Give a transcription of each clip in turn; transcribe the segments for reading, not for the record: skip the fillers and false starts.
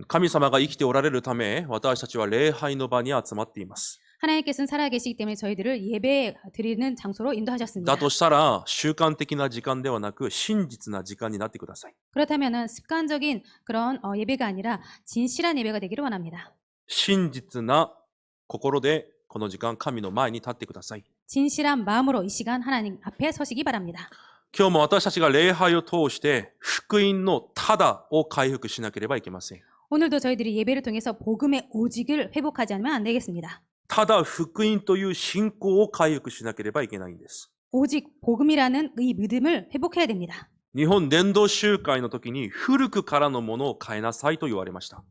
神様が生きておられるため、私たちは礼拝の場に集まっています。 하나님께서는 살아계시기 때문에 저희들을 예배 드리는 장소로 인도하셨습니다. だとしたら、習慣的な時間ではなく、真実な時間になってください。 그렇다면은 습관적인 그런 예배가 아니라 진실한 예배가 되기를 원합니다. 真実な心で、この時間、神の前に立ってください。 진실한 마음으로 이 시간 하나님 앞에 서시기 바랍니다. 今日も私たちが礼拝を通して、福音のただを回復しなければいけません。 오늘도 저희들이 예배를 통해서 복음의 오직을 회복하지 않으면 안 되겠습니다. ただ福音という信仰を回復しなければいけないんです。 오직 복음이라는 이 믿음을 회복해야 됩니다. 日本伝道集会の時に古くからのものを変えなさいと言われました。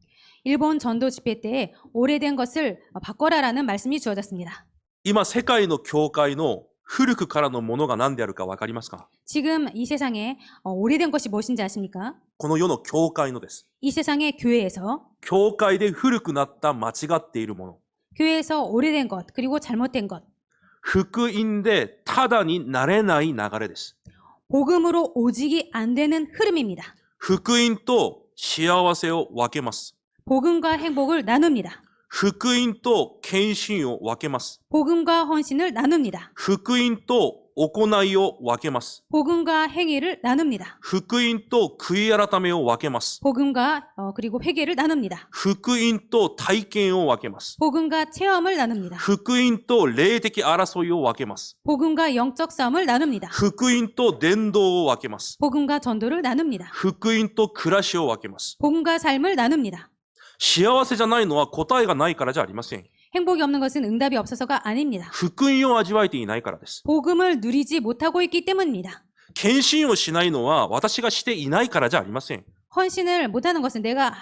일본 전도 집회 때에 오래된 것을 바꿔라라는 말씀이 주어졌습니다. 今世界の教会の古くからのものが何であるか分かりますか？ 지금 이 세상에 오래된 것이 무엇인지 아십니까? この世の教会のです。 이 세상의 교회에서 教会で古くなった間違っているもの。 교회에서 오래된 것 그리고 잘못된 것 福音でただになれない流れです。 복음으로 오직이 안 되는 흐름입니다. 福音と幸せを分けます。 복음과 행복을 나눕니다. 福音と献身を分けます。 복음과 헌신을 나눕니다. 福音と行いを分けます。 복음과 행위를 나눕니다. 福音と悔い改めを分けます。 복음과 그리고 회개를 나눕니다. 福音と体験を分けます。 복음과 체험을 나눕니다. 福音と霊的争いを分けます。 복음과 영적 싸움을 나눕니다. 福音と伝道を分けます。 복음과 전도를 나눕니다. 福音と暮らしを分けます。 복음과 삶을 나눕니다. 幸せじゃないのは答えがないからじゃありません。 행복이 없는 것은 응답이 없어서가 아닙니다. 福音を味わえていないからです。 복음을 누리지 못하고 있기 때문입니다. 献身をしないのは私がしていないからじゃありません。 헌신을 못하는 것은 내가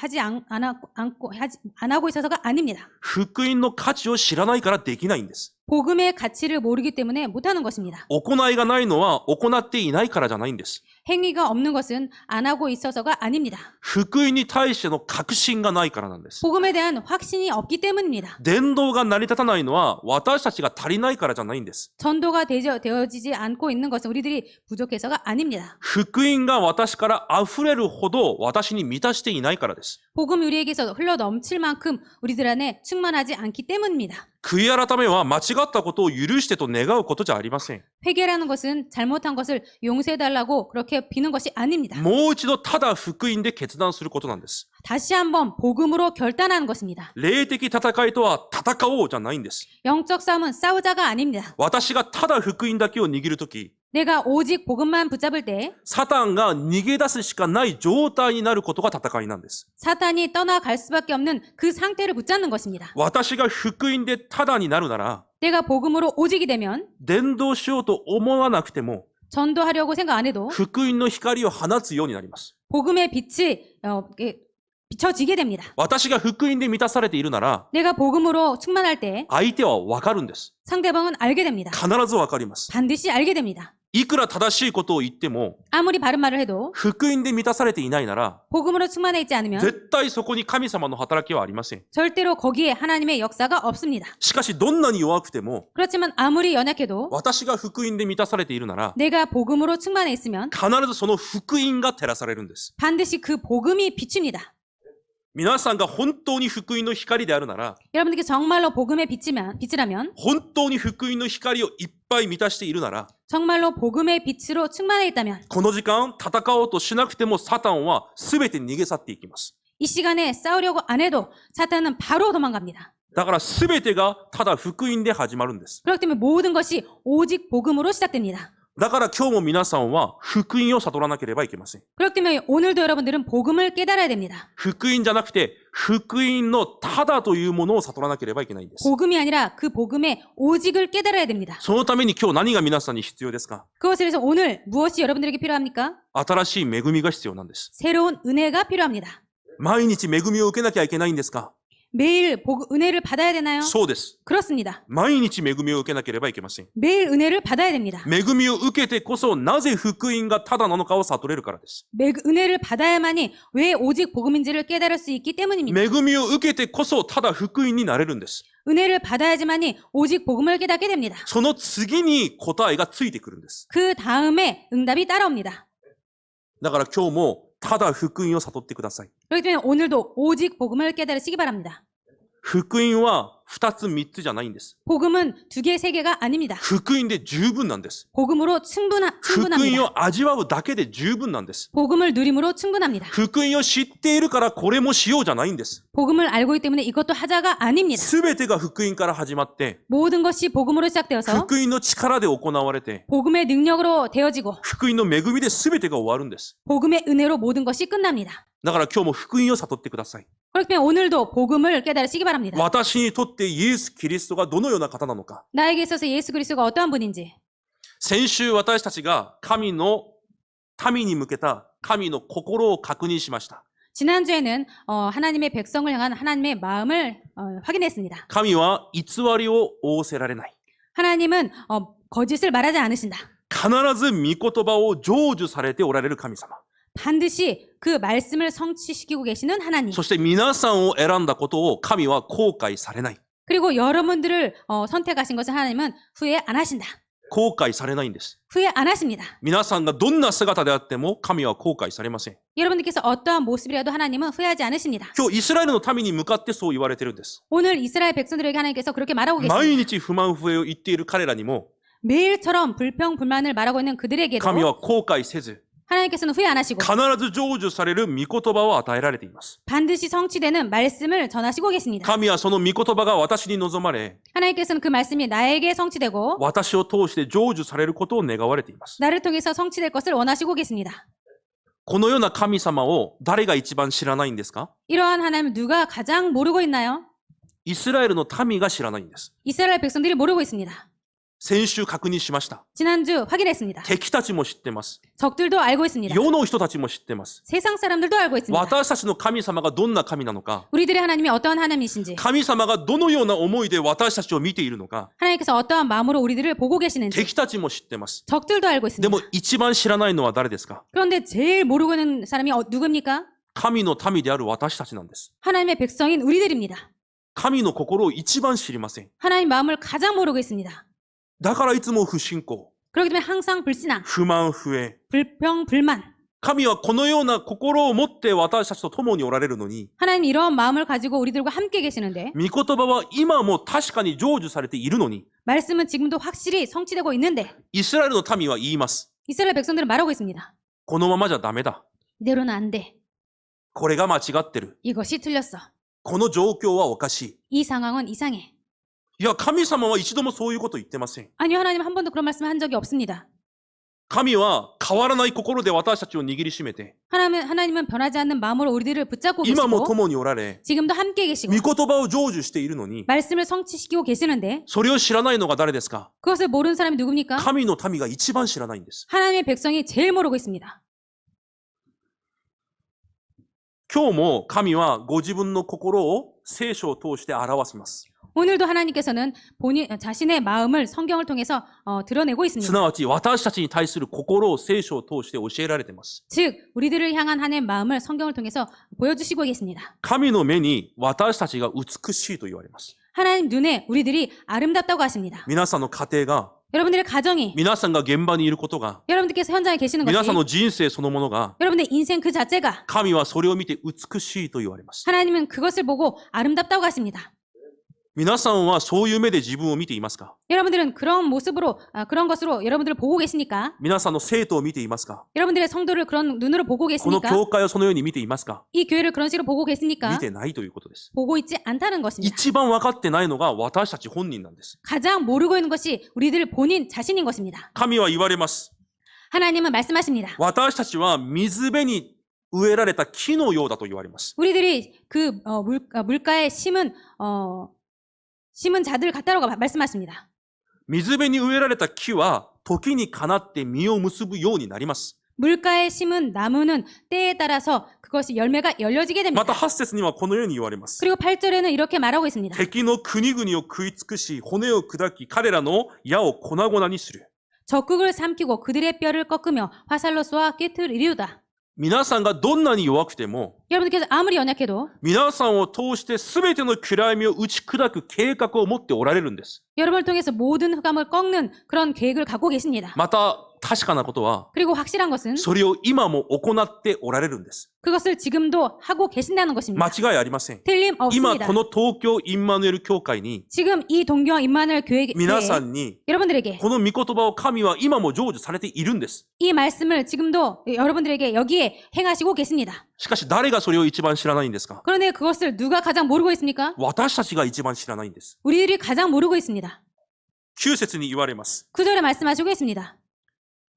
안 하고 있어서가 아닙니다. 福音の価値を知らないからできないんです。 복음의 가치를 모르기 때문에 못하는 것입니다. 行いがないのは行っていないからじゃないんです。 행위가 없는 것은 안 하고 있어서가 아닙니다. 福音に対しての確信がないからなんです。 복음에 대한 확신이 없기 때문입니다. 伝道が成り立たないのは私たちが足りないからじゃないんです。 전도가 되어지지 않고 있는 것은 우리들이 부족해서가 아닙니다. 福音が私から溢れるほど私に満たしていないからです。 복음이 우리에게서 흘러 넘칠 만큼 우리들 안에 충만하지 않기 때문입니다. 悔い改めは間違ったことを許してと願うことじゃありません。 회개라는 것은 잘못한 것을 용서해달라고 그렇게 비는 것이 아닙니다. もう一度ただ福音で決断することなんです。 다시 한번 복음으로 결단하는 것입니다. 霊的戦いとは戦おうじゃないんです。 영적 싸움은 싸우자가 아닙니다. 私がただ福音だけを握るとき、 내가 오직 복음만 붙잡을 때 サタンが逃げ出すしかない状態になることが戦いなんです。 사탄이 떠나갈 수밖에 없는 그 상태를 붙잡는 것입니다. 私が福音でただになるなら、 내가 복음으로 오직이 되면 伝道しようと思わなくても、 전도하려고 생각 안 해도 福音の光を放つようになります。 복음의 빛이 비춰지게 됩니다. 私が福音で満たされているなら、 내가 복음으로 충만할 때 相手はわかるんです。 상대방은 알게 됩니다. 必ずわかります。 반드시 알게 됩니다. いくら正しいことを言っても、 아무리 바른 말을 해도 福音で満たされていないなら、 복음으로 충만해 있지 않으면 絶対そこに神様の働きはありません。 절대로 거기에 하나님의 역사가 없습니다. しかしどんなに弱くても、 그렇지만 아무리 연약해도 私が福音で満たされているなら、 내가 복음으로 충만해 있으면 必ずその福音が照らされるんです。 반드시 그 복음이 비춥니다. 皆さんが本当に福音の光であるなら、 여러분들께 정말로 복음의 빛이라면 本当に福音の光をいっぱい満たしているなら、 정말로 복음의 빛으로 충만해 있다면 この時間戦おうとしなくてもサタンは全て逃げ去っていきます。 이 시간에 싸우려고 안 해도 사탄은 바로 도망갑니다. だから全てがただ福音で始まるんです。 그렇기 때문에 모든 것이 오직 복음으로 시작됩니다. だから今日も皆さんは福音を悟らなければいけません。 그렇기 때문에 오늘도 여러분들은 복음을 깨달아야 됩니다. 福音じゃなくて、福音のただというものを悟らなければいけないんです。 복음이 아니라 그 복음의 오직을 깨달아야 됩니다. そのために今日何が皆さんに必要ですか？ 그것을 위해서 오늘 무엇이 여러분들에게 필요합니까? 新しい恵みが必要なんです。 새로운 은혜가 필요합니다. 毎日恵みを受けなきゃいけないんですか？ 매일 은혜를 받아야 되나요? そうです。 그렇습니다. 毎日恵みを受けなければいけません。 매일 은혜를 받아야 됩니다. 恵みを受けてこそなぜ福音がただなのかを悟れるからです。 은혜를 받아야만이 왜 오직 복음인지를 깨달을 수 있기 때문입니다. 恵みを受けてこそただ福音になれるんです。 은혜를 받아야지만이 오직 복음을 깨닫게 됩니다. その次に答えがついてくるんです。 그 다음에 응답이 따라옵니다. だから今日もただ福音を悟ってください。 그렇기 때문에 오늘도 오직 복음을 깨달으시기 바랍니다. 福音は2つ3つじゃないんです。 복음은 2개, 3개가 아닙니다. 福音で十分なんです。 복음으로 福音 충분합니다. を味わうだけで十分なんです。 복음을 누림으로 충분합니다. 福音を知っているからこれもしようじゃないんです。 복음을 알고 있기 때문에 이것도 하자가 아닙니다. すべてが福音から始まって、 모든 것이 복음으로 시작되어서 福音の力で行われて、 복음의 능력으로 되어지고 福音の恵みで全てが終わるんです。 복음의 은혜로 모든 것이 끝납니다. だから今日も福音を悟ってください。 그렇기 때문에 오늘도 복음을 깨달으시기 바랍니다. 私にとってイエス・キリストがどのような方なのか。 나에게 있어서 예수 그리스도가 어떠한 분인지 先週私たちが神の民に向けた神の心を確認しました。 지난주에는 하나님의 백성을 향한 하나님의 마음을 확인했습니다. 神は偽りを仰せられない。 하나님은 거짓을 말하지 않으신다. 必ず御言葉を成就されておられる神様。 반드시 그 말씀을 성취시키고 계시는 하나님. そして皆さんを選んだことを神は後悔されない。 그리고 여러분들을 선택하신 것을 하나님은 후회 안 하신다. 後悔されないんです。 후회 안 하십니다. 皆さんがどんな姿であっても神は後悔されません。 여러분들께서 어떠한 모습이라도 하나님은 후회하지 않으십니다. 今日イスラエルの民に向かってそう言われてるんです。 오늘 이스라엘 백성들에게 하나님께서 그렇게 말하고 毎 계십니다. 日不満不平を言っている彼らにも 매일처럼 불평 불만을 말하고 있는 그들에게도 神は後悔せず 하나님께서는 후회 안 하시고 必ず成就される御言葉を与えられています。 반드시 성취되는 말씀을 전하시고 계십니다. 神はその御言葉が私に望まれ 하나님께서는 그 말씀이 나에게 성취되고 私を通して成就されることを願われています。 나를 통해서 성취될 것을 원하시고 계십니다. このような神様を誰が一番知らないんですか？ 이러한 하나님 누가 가장 모르고 있나요? イスラエルの民が知らないんです。 이스라엘 백성들이 모르고 있습니다. 先週確認しました。 지난주 확인했습니다. 敵たちも知ってます。 적들도 알고 있습니다. 世の人たちも知ってます。 세상 사람들도 알고 있습니다. 私たちの神様がどんな神なのか、 우리들의 하나님이 어떠한 하나님이신지 神様がどのような思いで私たちを見ているのか、 하나님께서 어떠한 마음으로 우리들을 보고 계시는지 敵たちも知ってます。 적들도 알고 で 있습니다. も一番知らないのは誰ですか？ 그런데 제일 모르고 있는 사람이 누굽니까? 神の民である私たちなんです。 하나님의 백성인 우리들입니다. 神の心を一番知りません。 하나님 마음을 가장 모르고 있습니다. だからいつも不信仰、 그렇기 때문에 항상 불신앙, 不満不平。 불평, 불만. 神はこのような心を持って私たちと共におられるのに、 하나님 이런 마음을 가지고 우리들과 함께 계시는데 御言葉は今も確かに成就されているのに、 말씀은 지금도 확실히 성취되고 있는데 イスラエルの民は言います。 이스라엘 백성들은 말하고 있습니다. このままじゃダメだ。 이대로는 안 돼. これが間違ってる。 이것이 틀렸어. この状況はおかしい。 이 상황은 이상해. いや、神様は一度もそういうこと言ってません。 아니요, 하나님 한 번도 그런 말씀을 한 적이 없습니다. 神は変わらない心で私たちを握りしめて、 하나님은 변하지 않는 마음으로 우리들을 붙잡고 今も 계시고 共におられ、 지금도 함께 계시고 御言葉を成就しているのに、 말씀을 성취시키고 계시는데 それを知らないのが誰ですか？ 그것을 모르는 사람이 누굽니까? 神の民が一番知らないんです。 하나님의 백성이 제일 모르고 있습니다. 今日も神はご自分の心を聖書を通して表します。 오늘도 하나님께서는 자신의 마음을 성경을 통해서 드러내고 す 있습니다. なわち私たちに対する心を聖書を通して教えられています。 즉 우리들을 향한 하나님의 마음을 성경을 통해서 보여주시고 계십니다. 神の目に私たちが美しいと言われます。 하나님 눈에 우리들이 아름답다고 하십니다. 皆さんの家庭が、 여러분들의 가정이 皆さんが現場にいることが、 여러분들께서 현장에 계시는 皆さん 것이 の人生そのものが、 여러분의 인생 그 자체가 神はそれを見て美しいと言われます。 하나님은 그것을 보고 아름답다고 하십니다. 皆さんはそういう目で自分を見ていますか？ 여러분들은 그런 모습으로 그런 것으로 여러분들을 보고 계십니까? 皆さんの生徒を見ていますか？ 여러분들의 성도를 그런 눈으로 보고 この 계십니까? 教会をそのように見ていますか？ 이 교회를 그런 식으로 보고 見 계십니까? てないということです。 보고 있지 않다는 것입니다. 一番分かってないのが私たち本人なんです。 가장 모르고 있는 것이 우리들 본인 자신인 것입니다. 神は言われます。 하나님은 말씀하십니다. 私たちは水辺に植えられた木のようだと言われます。 우리들이 그 물가에 심은 자들 같다라고 말씀하십니다. 水辺に植えられた木は時にかなって実を結ぶようになります。 물가에 심은 나무는 때에 따라서 그것이 열매가 열려지게 ま 됩니다. た8節にはこのように言われます。 그리고 8절에는 이렇게 말하고 있습니다. 敵の国々を食い尽くし、骨を砕き、彼らの矢を粉々にする。 적국을 삼키고 그들의 뼈를 꺾으며 화살로 쏘아 깨트리리우다. 皆さんがどんなに弱くても、 여러분들께서 아무리 연약해도 皆さんを通して全ての暗闇を打ち砕く計画を持っておられるんです。 여러분을 통해서 모든 흑암을 꺾는 그런 계획을 갖고 계십니다. また、確かなことは、 그리고 확실한 것은 それを今も行っておられるんです。 그것을 지금도 하고 계신다는 것입니다. 間違いありません。 今 틀림없습니다. この東京インマヌエル教会に 지금 이 동교와 임마누엘 교회에 皆さんに 여러분들에게 この御言葉を神は今も成就されているんです。 이 말씀을 지금도 여러분들에게 여기에 행하시고 계십니다. しかし誰がそれを一番知らないんですか？ 그런데 그것을 누가 가장 모르고 있습니까? 私たちが一番知らないんです。 우리들이 가장 모르고 있습니다. 9節に言われます。 9절에 말씀하시고 있습니다.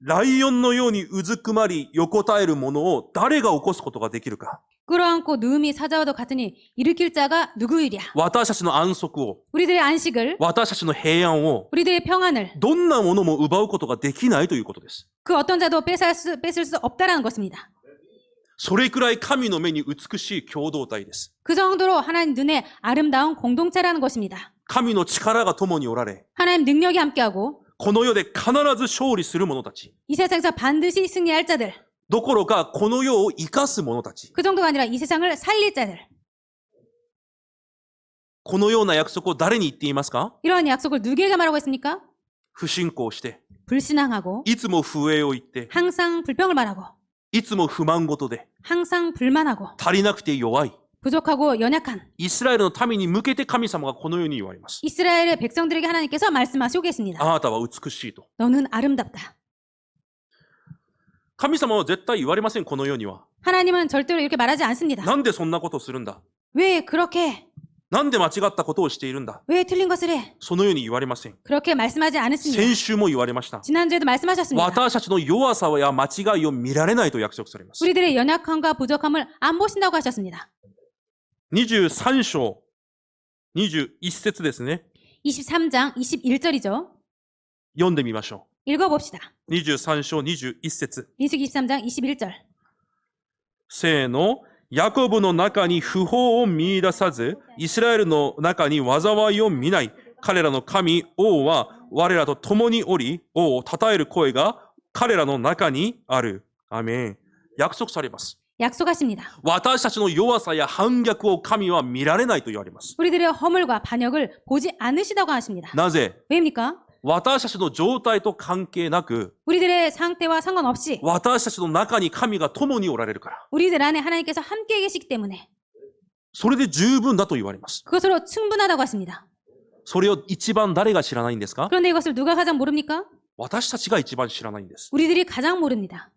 ライオンのようにうずくまり横たえるものを誰が起こすことができるか。 끌어안고 누움이 사자와도 같으니 일으킬 자가 누구이랴. 私たちの安息を、 우리들의 안식을, 私たちの平安を、 우리들의 평안을 どんなものも奪うことができないということです。 그 어떤 자도 뺏을 수 없다라는 것입니다. それくらい神の目に美しい共同体です。 그 정도로 하나님 눈에 아름다운 공동체라는 것입니다. 神の力が共におられ、 하나님 능력이 함께하고 この世で必ず勝利する者たち。 이 세상에서 반드시 승리할 자들. どころか、この世を生かす者たち。 그 정도가 아니라 이 세상을 살릴 자들. このような約束を誰に言っていますか？ 이러한 약속을 누구에게 말하고 있습니까? 不信仰して、 불신앙하고 いつも不栄を言って、 항상 불평을 말하고 いつも不満事で、 항상 불만하고 足りなくて弱い。 부족하고 연약한 イスラエルの民に向けて神様がこのように言われます。 이스라엘의 백성들에게 하나님께서 말씀하시고 계십니다. あなたは美しいと。 너는 아름답다. 神様は絶対言われません、この世には。 하나님은 절대로 이렇게 말하지 않습니다. なんでそんなことをするんだ？ 왜 그렇게 なんで間違ったことをしているんだ？ 왜 틀린 것을 해? そのように言われません。 그렇게 말씀하지 않으십니다. 先週も言われました。 지난주에도 말씀하셨습니다. 私たちの弱さや間違いを見られないと約束されます。 우리들의 연약함과 부족함을 안 보신다고 하셨습니다. 23章、21節ですね。 23장 21절이죠. 読んでみましょ 읽어봅시다. う。23章21節。 민수기 23장 21절. せーの。ヤコブの中に不法を見出さず、イスラエルの中に災いを見ない。彼らの神、王は我らと共におり、王を称える声が彼らの中にある。アメン。約束されます。 약속하십니다. 私たちの弱さや反逆を神は見られないと言われます。 우리들의 허물과 반역을 보지 않으시다고 하십니다. なぜ？ 왜입니까? 私たちの状態と関係なく、 우리들의 상태와 상관없이 私たちの中に神が共におられるから。 우리들 안에 하나님께서 함께 계시기 때문에 それで十分だと言われます。 그것으로 충분하다고 하십니다. それを一番誰が知らないんですか？ 그런데 이것을 누가 가장 모릅니까? 私たちが一番知らないんです。 우리들이 가장 모릅니다.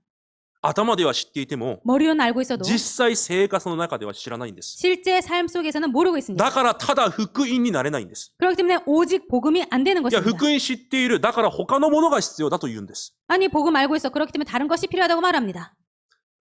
頭では知っていても、 머리로는 알고 있어도 実際生活の中では知らないんです。 실제 삶 속에서는 모르고 있습니다. だからただ福音になれないんです。 그렇기 때문에 오직 복음이 안 되는 いや、 것입니다. 福音知っている。だから他のものが必要だと言うんです。 아니 복음 알고 있어. 그렇기 때문에 다른 것이 필요하다고 말합니다.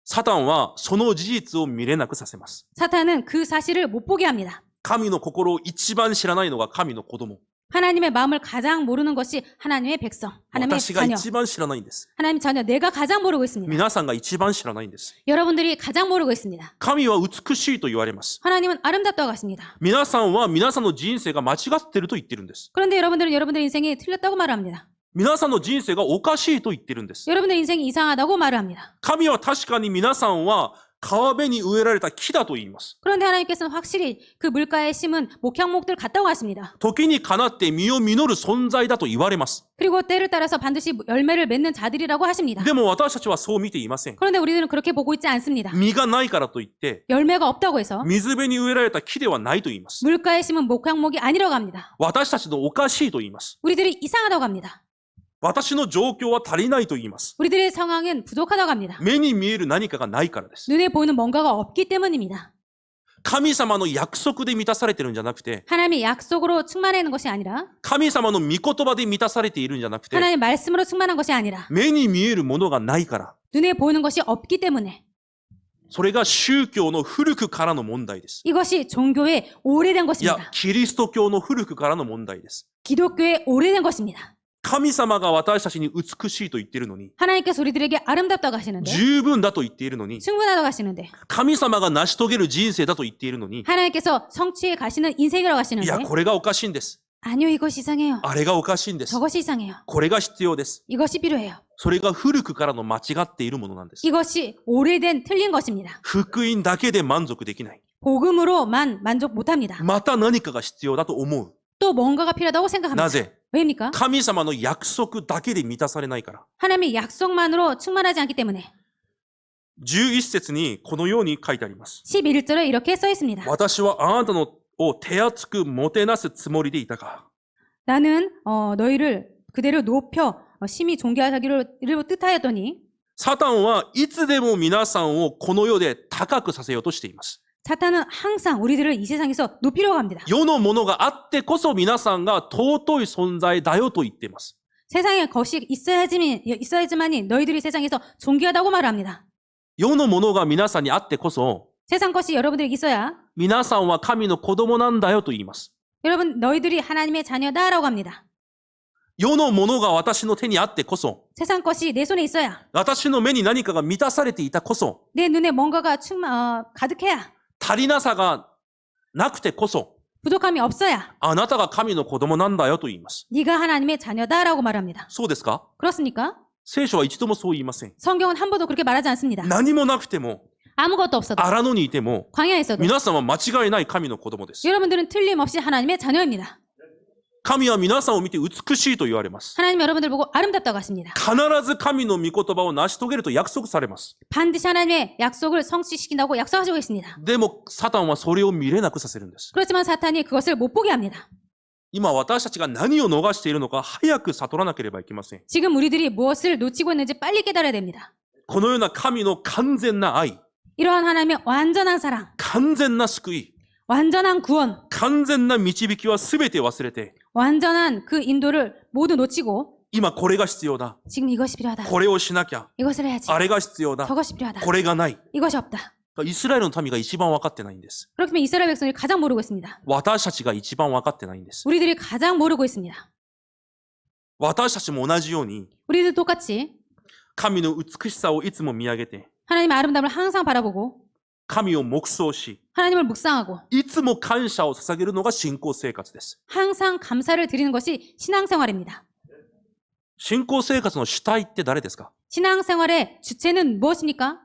サタンはその事実を見れなくさせます。 사탄은 그 사실을 못 보게 합니다. 神の心を一番知らないのが神の子供。 하나님의 마음을 가장 모르는 것이 하나님의 백성, 하나님의 私が 자녀. 一番知らないんです。 하나님 자녀, 내가 가장 모르고 있습니다. 皆さんが一番知らないんです。 여러분들이 가장 모르고 있습니다. 神は美しいと言われます。 하나님은 아름답다고 하십니다. 皆さんは皆さんの人生が間違っていると言ってるんです。 그런데 여러분들은 여러분들의 인생이 틀렸다고 말합니다. 皆さんの人生がおかしいと言ってるんです。 여러분들의 인생이 이상하다고 말을 합니다. 神は確かに皆さんは川辺に植えられた木だと言います。 그런데 하나님께서는 확실히 그 물가에 심은 목향목들 같다고 하십니다. 時にかなって実を実る存在だと言われます。 그리고 때를 따라서 반드시 열매를 맺는 자들이라고 하십니다. でも私たちはそう見ていません。 그런데 우리들은 그렇게 보고 있지 않습니다. 実がないからといって、 열매가 없다고 해서 水辺に植えられた木ではないと言います。 물가에 심은 목향목이 아니라고 합니다. 私たちのおかしいと言います。 우리들이 이상하다고 합니다. 私の状況は足りないと言います。 우리들의 상황은 부족하다고 합니다. 目に見える何かがないからです。 눈에 보이는 뭔가가 없기 때문입니다. 神様の約束で満たされてるんじゃなくて、 하나님의 약속으로 충만해 있는 것이 아니라 神様の御言葉で満たされているんじゃなくて、 하나님의 말씀으로 충만한 것이 아니라 目に見えるものがないから、 눈에 보이는 것이 없기 때문에 それが宗教の古くからの問題です。 이것이 종교의 오래된 いや 것입니다. 、キリスト教の古くからの問題です。 기독교의 오래된 것입니다. 神様が私たちに美しいと言っているのに、 하나님께서 우리들에게 아름답다고 하시는데 十分だと言っているのに、 충분하다고 하시는데 神様が成し遂げる人生だと言っているのに、 하나님께서 성취해 가시는 인생이라고 い 하시는데 や、これがおかしいんです。 아니요 이것이 이상해요. あれがおかしいんです。 저것이 이상해요. これが必要です。 이것이 필요해요. それが古くからの間違っているものなんです。 이것이 오래된 틀린 것입니다. 福音だけで満足できない。 복음으로만 만족 못합니다. また何かが必要だと思う。또 뭔가가 필요하다고 생각합니다. なぜ 왜입니까? 神様の約束だけで満たされないから。 하나님의 약속만으로 충만하지 않기 때문에 11節にこのように書いてあります。 11절에 이렇게 써 있습니다. 私はあなたのを手厚くもてなすつもりでいたが、 나는 너희를 그대로 높여 심히 존귀하기를 뜻하였더니 サタンはいつでも皆さんをこの世で高くさせようとしています。 사탄은 항상 우리들을 이 세상에서 높이려고 합니다. 世のものがあってこそ皆さんが尊い存在だよと言っています。 세상에 것이 있어야지만이 너희들이 세상에서 존귀하다고 말합니다. 世のものが皆さんにあってこそ、 세상 것이 여러분들에게 있어야 皆さんは神の子供なんだよと言います。 여러분 너희들이 하나님의 자녀다라고 합니다. 世のものが私の手にあってこそ、 세상 것이 내 손에 있어야 私の目に何かが満たされていたこそ、 내 눈에 뭔가가 가득해야 足りなさがなくてこそ、 부족함이 없어야 あなたが神の子供なんだよと言います。 네가 하나님의 자녀다라고 말합니다. そうですか？ 그렇습니까? 聖書は一度もそう言いません。 성경은 한 번도 그렇게 말하지 않습니다. 何もなくても、 아무것도 없어도 荒野にいても、 광야에 있어도 皆さんは間違いない神の子供です。 여러분들은 틀림없이 하나님의 자녀입니다. 神は皆さんを見て美しいと言われます。 하나님 여러분들 보고 아름답다고 하십니다. 必ず神の御言葉を成し遂げると約束されます。 반드시 하나님의 약속을 성취시킨다고 약속하시고 있습니다. でも、サタンはそれを見れなくさせるんです。 그렇지만 사탄이 그것을 못 보게 합니다. 今私たちが何を逃しているのか早く悟らなければいけません。 지금 우리들이 무엇을 놓치고 있는지 빨리 깨달아야 됩니다. このような神の完全な愛、 이러한 하나님의 완전한 사랑, 完全な救い、 완전한 구원, 完全な導きは全て忘れて、 완전한 그 인도를 모두 놓치고 今これが必要だ。 지금 이것이 필요하다. これをしなきゃ。 이것을 해야지. あれが必要だ。 저것이 필요하다. これがない。 이것이 없다. イスラエルの民が一番分かってないんです。 그렇기 때문에 이스라엘 백성이 가장 모르고 있습니다. 私たちが一番分かってないんです。 우리들이 가장 모르고 있습니다. 私たちも同じように、 우리들 똑같이 神の美しさをいつも見上げて、 하나님의 아름다움을 항상 바라보고 神を黙想し、 하나님을 묵상하고 いつも感謝を捧げるのが信仰生活です。 항상 감사를 드리는 것이 신앙생활입니다. 信仰生活の主体って誰ですか？ 신앙생활의 주체는 무엇입니까?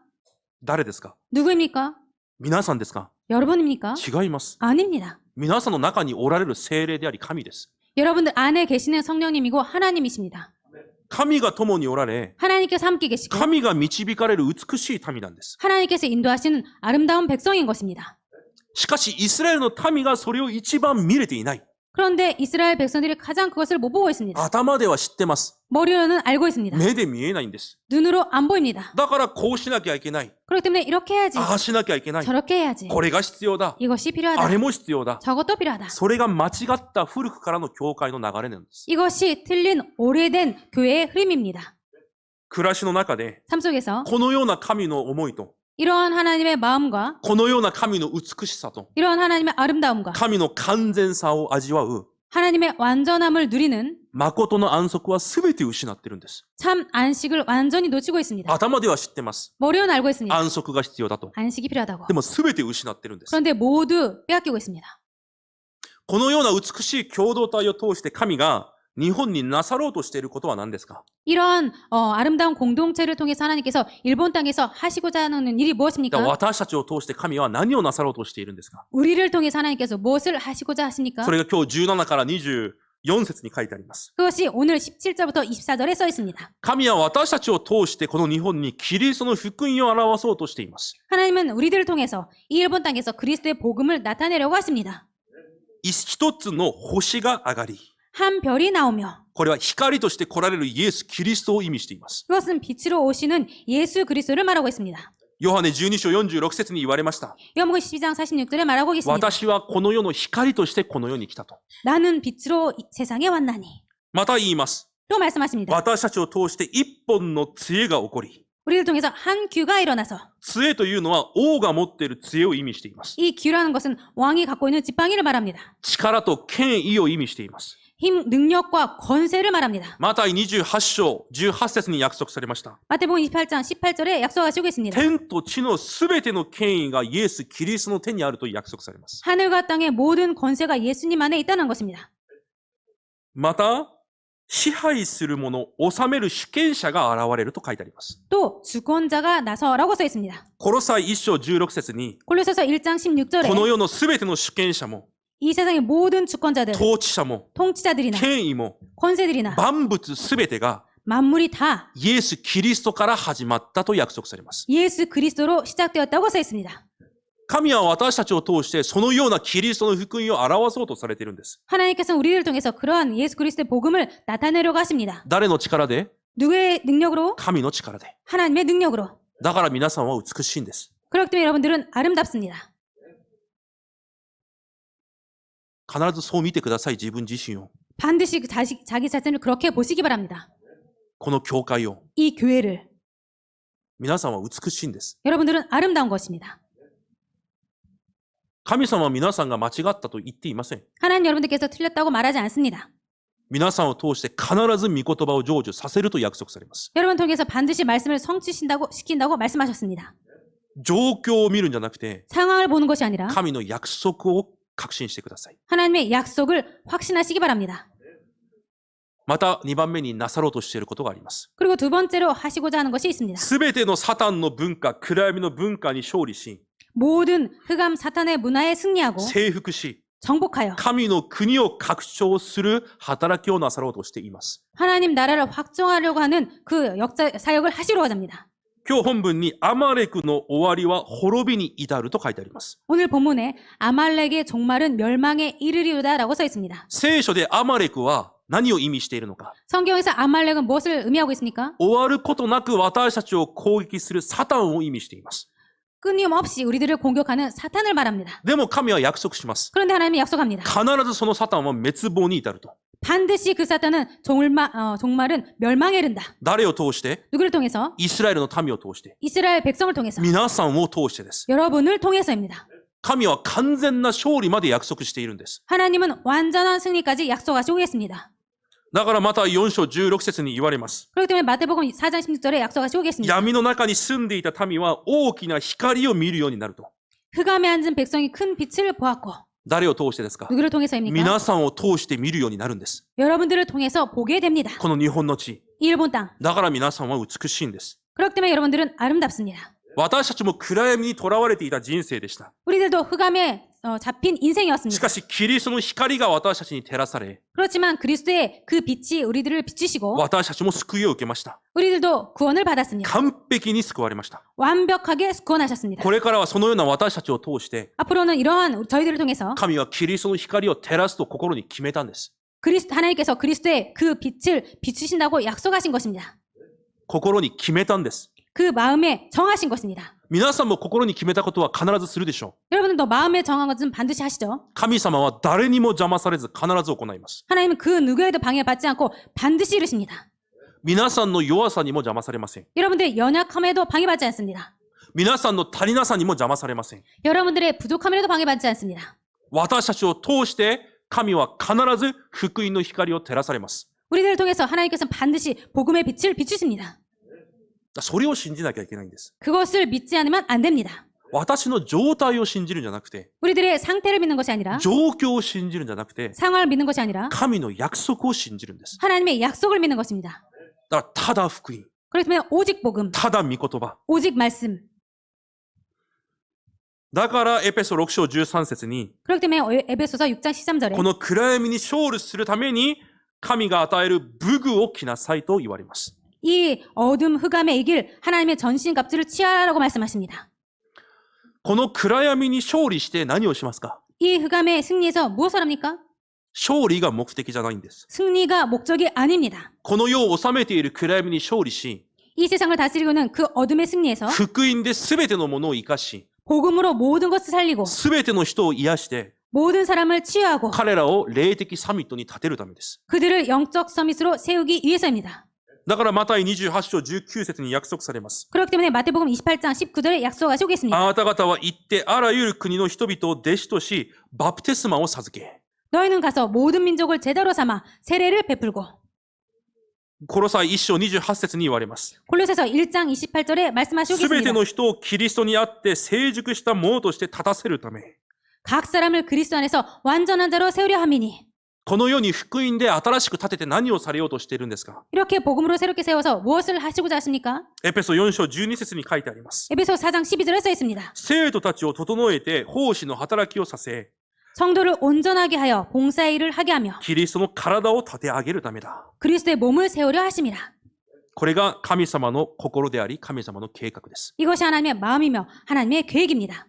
誰ですか？ 누구입니까? 皆さんですか？ 여러분입니까? 違います。 아닙니다. 皆さんの中におられる聖霊であり神です。 여러분들 안에 계시는 성령님이고 하나님이십니다. 神が共におられ、 하나님께서 함께 계시고 神が導かれる美しい民なんです。 하나님께서 인도하시는 아름다운 백성인 것입니다. しかし、イスラエルの民がそれを一番見れていない。 그런데 이스라엘 백성들이 가장 그것을 못 보고 있습니다. 頭では知ってます。 머리로는 알고 있습니다. 目で見えないんです。 눈으로 안 보입니다. だからこうしなきゃいけない。 그렇기 때문에 이렇게 해야지. ああしなきゃいけない。 저렇게 해야지. これが必要だ。 이것이 あ 필요하다. れも必要だ。 저것도 필요하다. それが間違った古くからの教会の流れなんです。 이것이 틀린 오래된 교회의 흐름입니다. 暮らしの中で、 삶 속에서 このような神の思いと、 이러한 하나님의 마음과 このような神の美しさと、 이러한 하나님의 아름다움과 神の完全さを味わう、 하나님의 완전함을 누리는 誠の安息は全て失ってるんです。 참 안식을 완전히 놓치고 있습니다. 頭では知ってます。 머리로는 알고 있습니다. 安息が必要だと。 안식이 필요하다고. でも全て失ってるんです。 그런데 모두 빼앗기고 있습니다. このような美しい共同体を通して神が日本になさろうとしていることは何ですか？ 이러한 아름다운 공동체를 통해서 하나님께서 일본 땅에서 하시고자 하는 일이 무엇입니까? 私たちを通して神は何をなさろうとしているんですか？ 우리를 통해서 하나님께서 무엇을 하시고자 하십니까? それが今日17から24節に書いてあります。 그것이 오늘 17절부터 24절에 써 있습니다. 神は私たちを通してこの日本にキリストの福音を表そうとしています。 하나님은 우리들을 통해서 이 일본 땅에서 그리스도의 복음을 나타내려고 하십니다. 一つの星が上がり、 한 별이 나오며 これは光として来られるイエス・キリストを意味しています。 그것은 빛으로 오시는 예수 그리스도를 말하고 있습니다. ヨハネ12章46節に言われました。 요한복음 12장 46절에 말하고 있습니다. 私はこの世の光としてこの世に来たと。 나는 빛으로 세상에 왔나니. また言います。 또 말씀하십니다. 私たちを通して一本の杖が起こり、 우리를 통해서 한 규가 일어나서 杖というのは王が持っている杖を意味しています。 이 규라는 것은 왕이 갖고 있는 지팡이를 말합니다. 力と権威を意味しています。 힘, 능력과 권세를 말합니다. マタイ28章18節に約束されました。 마태복음 28장 18절에 약속하시고 있습니다. 天と地のすべての権威がイエス・キリストの手にあると約束されます。 하늘과 땅의 모든 권세가 예수님 안에 있다는 것입니다. また、支配する者、治める主権者が現れると書いてあります。 또 주권자가 나서라고 써 있습니다. コロサイ1章16節に、 골로새서 1장 16절에 この世のすべての主権者も、이 세상의 모든 주권자들, 統治者も 통치자들이나 権威も 권세들이나 万物すべてが 만물이 다 イエス・キリストから始まったと約束されます。 예수 그리스도로 시작되었다고 써 있습니다. 神は私たちを通してそのようなキリストの福音を表そうとされているんです。 하나님께서는 우리를 통해서 그러한 예수 그리스도의 복음을 나타내려고 하십니다. 誰の力で？ 누구의 능력으로? 神の力で。 하나님의 능력으로. だから皆さんは美しいんです。 그렇기 때문에 여러분들은 아름답습니다. 必ずそう見てください、自分自身を。 반드시 자기 자신을 그렇게 보시기 바랍니다. この教会を。 이 교회를. 皆さんは美しいんです。 여러분들은 아름다운 것입니다. 神様は皆さんが間違ったと言っていません。 하나님 여러분들께서 틀렸다고 말하지 않습니다. 皆さんを通して必ず御言葉を成就させると約束されます。 여러분 통해서 반드시 말씀을 성취시킨다고 말씀하셨습니다. 状況を見るんじゃなくて、 상황을 보는 것이 아니라 神の約束を確信してください。 하나님의 약속을 확신하시기 바랍니다. また2番目になさろうとしていることがあります。 그리고 두 번째로 하시고자 하는 것이 있습니다. すべてのサタンの文化、暗闇の文化に勝利し、 모든 흑암 사탄의 문화에 승리하고 征服し、 정복하여 神の国を拡張する働きをなさろうとしています。 하나님 나라를 확정하려고 하는 그 사역을 하시려고 합니다. 今日本文にアマレクの終わりは滅びに至ると書いてあります。 오늘 본문에 아말렉의 종말은 멸망에 이르리로다라고 써 있습니다. 聖書でアマレクは何を意味しているのか。 성경에서 아말렉은 무엇을 의미하고 있습니까? 終わることなく私たちを攻撃するサタンを意味しています。 끊임없이 우리들을 공격하는 사탄을 말합니다. でも神は約束します。 그런데 하나님이 약속합니다. 必ずそのサタンは滅亡に至ると。 반드시 그 사탄은 종말은 멸망에 이른다. 誰を通して？ 누구를 통해서? イスラエルの民を通して。 이스라엘 백성을 통해서. 皆さんを通してです。 여러분을 통해서입니다. 神は完全な勝利まで約束しているんです。 하나님은 완전한 승리까지 약속하시고 계십니다. だからまた4章16節に言われます。 그렇기 때문에 마태복음 4장 16절에 약속하시고 계십니다. 闇の中に住んでいた民は大きな光を見るようになると。 흑암에 앉은 백성이 큰 빛을 보았고. 誰を通してですか？ 누구를 통해서입니까? 皆さんを通して見るようになるんです。 여러분들을 통해서 보게 됩니다. この日本の地。 일본 땅. だから皆さんは美しいんです。 그렇기 때문에 여러분들은 아름답습니다. 私たちも暗闇にとらわれていた人生でした。 우리들도 흑암에 잡힌 し 인생이었습니다. かしキリストの光が私たちに照らされ、 그렇지만 그리스도의 그 빛이 우리들을 비추시고 私たちも救いを受けました。 우리들도 구원을 받았습니다. 完璧に救われました。 완벽하게 구원하셨습니다. これからはそのような私たちを通して、 앞으로는 이러한 저희들을 통해서 神はキリストの光を照らすと心に決めたんです。 하나님께서 그리스도의 그 빛을 비추신다고 약속하신 것입니다. 心に決めたんです。 그 마음에 정하신 것입니다. 皆さんも心に決めたことは必ずするでしょう。 여러분들도 마음에 정한 것은 반드시 하시죠. 神様は誰にも邪魔されず必ず行います。 하나님은 그 누구에도 방해받지 않고 반드시 이루십니다. 皆さんの弱さにも邪魔されません。 여러분들의 연약함에도 방해받지 않습니다. 皆さんの足りなさにも邪魔されません。 여러분들의 부족함에도 방해받지 않습니다. 私たちを通して神は必ず福音の光を照らされます。 우리들을 통해서 하나님께서는 반드시 복음의 빛을 비추십니다. それを信じなきゃいけないんです。 그것을 믿지 않으면 안 됩니다. 私の状態を信じるんじゃなくて、 우리들의 상태를 믿는 것이 아니라 状況を信じるんじゃなくて、 상황을 믿는 것이 아니라 神の約束を信じるんです。 하나님의 약속을 믿는 것입니다. だからただ福音、 그렇기 때문에 오직 복음, ただ御言葉。 오직 말씀. だからエペソ6章13節に、 그렇기 때문에 에베소서 6장 13절에 この暗闇に勝利するために神が与える武具を着なさいと言われます。 이 어둠 흑암에 이길 하나님의 전신갑주를 취하라고 말씀하십니다. この暗闇に勝利して何をしますか？ 이 흑암에 승리해서 무엇을 합니까? 勝利が目的じゃないんです。 승리가 목적이 아닙니다. この世を治めている暗闇に勝利し、 이 세상을 다스리고는 그 어둠의 승리에서 福音で全てのものを生かし、 복음으로 모든 것을 살리고 全ての人を癒して、 모든 사람을 치유하고 彼らを霊的サミットに立てるためです。 그들을 영적 서밋으로 세우기 위해서입니다. だからマタイ28章19節に約束されます。 그렇기 때문에 마태복음 28장 19절에 약속하시고 계십니다. あなた方は行ってあらゆる国の人々を弟子とし、バプテスマを授け。 너희는 가서 모든 민족을 제자로 삼아 세례를 베풀고 コロサイ1章28節に言われます。 골로새서 1장 28절에 말씀하시고 すべて 계십니다. の人をキリストにあって成熟したものとして立たせるため、 각 사람을 그리스도 안에서 완전한 자로 세우려 함이니 この世に福音で新しく立てて何をされようとしているんですか？ 이렇게 복음으로 새롭게 세워서 무엇을 하시고자 하십니까? エペソ4章12節に書いてあります。 에베소 4장 12절에 써 있습니다. 生徒たちを整えて奉仕の働きをさせ、 성도를 온전하게 하여 봉사의 일을 하게 하며 キリストの体を立て上げるためだ。 그리스도의 몸을 세우려 하심이라. これが神様の心であり、神様の計画です。 이것이 하나님의 마음이며 하나님의 계획입니다.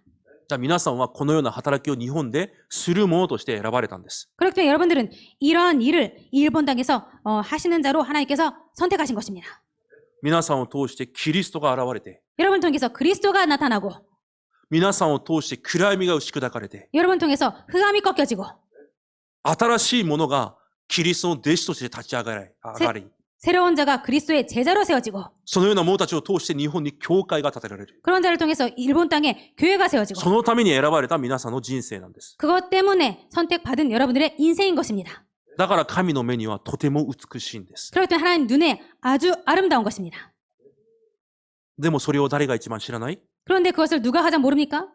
じゃあ皆さんはこのような働きを日本でするものとして選ばれたんです。 그렇기 때문에 여러분들은 이러한 일을 이 일본 땅에서 하시는 자로 하나님께서 선택하신 것입니다. 皆さんを通してキリストが現れて、 여러분 통해서 그리스도가 나타나고 皆さんを通して暗闇が打ち砕かれて、 여러분 통해서 흑암이 꺾여지고 新しいものがキリストの弟子として立ち上がり、 새로운 자가 그리스도의 제자로 세워지고 そのような者たちを通して日本に教会が建てられる。 그런 자를 통해서 일본 땅에 교회가 세워지고 そのために選ばれた皆さんの人生なんです。 그것 때문에 선택받은 여러분들의 인생인 것입니다. だから神の目にはとても美しいんです。 그렇기 때문에 하나님 눈에 아주 아름다운 것입니다. でもそれを誰が一番知らない？ 그런데 그것을 누가 가장 모릅니까?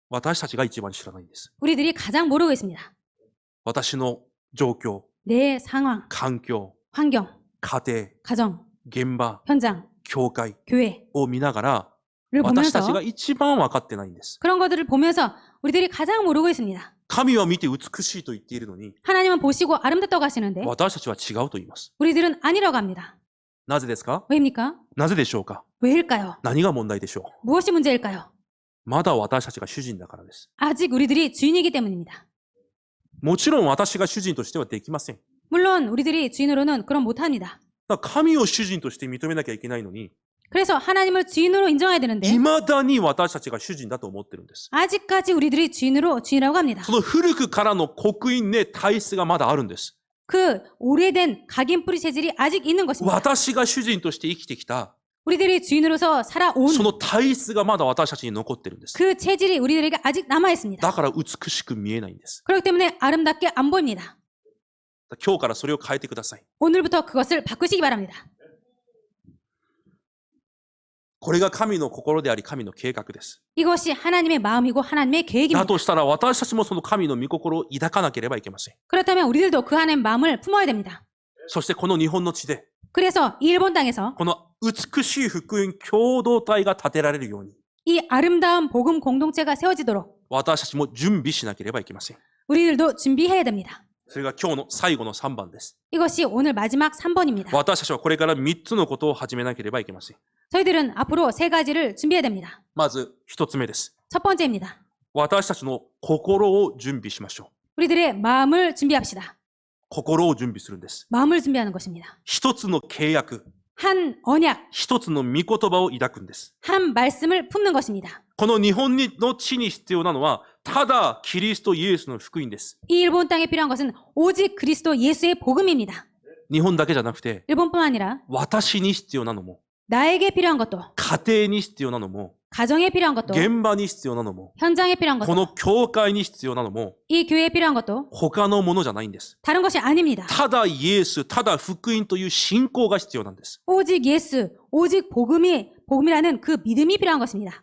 私たちが一番知らないんです。 우리들이 가장 모르고 있습니다. 私の状況、 내 상황, 環境、 환경, 家庭、 가정, 現場、 현장, 教会 교회를 を見ながら、 보면서 私たちが一番分かってないんです。 그런 것들을 보면서 우리들이 가장 모르고 있습니다. 神は見て美しいと言っているのに、 하나님은 보시고 아름답다고 하시는데 私たちは違うと言います。 우리들은 아니라고 합니다. なぜですか？ 왜입니까? なぜでしょうか？ 왜일까요? 何が問題でしょう？ 무엇이 문제일까요? まだ私たちが主人だからです。 아직 우리들이 주인이기 때문입니다. もちろん私が主人としてはできません。 물론 우리들이 주인으로는 그런 못합니다. だから神を主人として認めなきゃいけないのに、 그래서 하나님을 주인으로 인정해야 되는데 未だに私たちが主人だと思ってるんです。 아직까지 우리들이 주인이라고 합니다. その古くからの刻印ね、体質がまだあるんです。 그 오래된 각인 뿌리 체질이 아직 있는 것입니다. 私が主人として生きてきた、 우리들이 주인으로서 살아온 その体質がまだ私たちに残ってるんです。 그 체질이 우리들에게 아직 남아 있습니다. だから美しく見えないんです。 그렇기 때문에 아름답게 안 보입니다. 今日からそれを変えてください。 오늘부터 그것을 바꾸시기 바랍니다. これが神の心であり、神の計画です。 이것이 하나님의 마음이고 하나님의 だ 계획입니다. としたら私たちもその神の御心を抱かなければいけません。 그렇다면 우리들도 그 하나님의 마음을 품어야 됩니다. そしてこの日本の地で、 그래서 이 일본 땅에서 この美しい福音共同体が建てられるように、 이 아름다운 복음 공동체가 세워지도록 私たちも準備しなければいけません。 우리들도 준비해야 됩니다. それが今日の最後の3番です。 이것이 오늘 마지막 3번입니다. 私たちはこれから3つのことを始めなければいけません。 저희들은 앞으로 3가지를 준비해야 됩니다. まず1つ目です。 첫 번째입니다. 私たちの心を準備しましょう。 우리들의 마음을 준비합시다. 心を準備するんです。 마음을 준비하는 것입니다. 一つの契約、 한 언약, 一つの御言葉を抱くんです。 한 말씀을 품는 것입니다. この日本の地に必要なのは、ただキリストイエスの福音です。 이 일본 땅에 필요한 것은 오직 그리스도 예수의 복음입니다. 日本だけじゃなくて、 일본뿐만 아니라 私に必要なのも、 나에게 필요한 것도, 家庭に必要なのも、 가정에 필요한 것도, 現場に必要なのも、 현장에 필요한 こ 것도, の教会に必要なのも、 이 교회에 필요한 것도 他のものじゃないんです。 다른 것이 아닙니다. ただイエス、ただ福音という信仰が必要なんです。 오직 예수, 오직 복음이라는 그 믿음이 필요한 것입니다.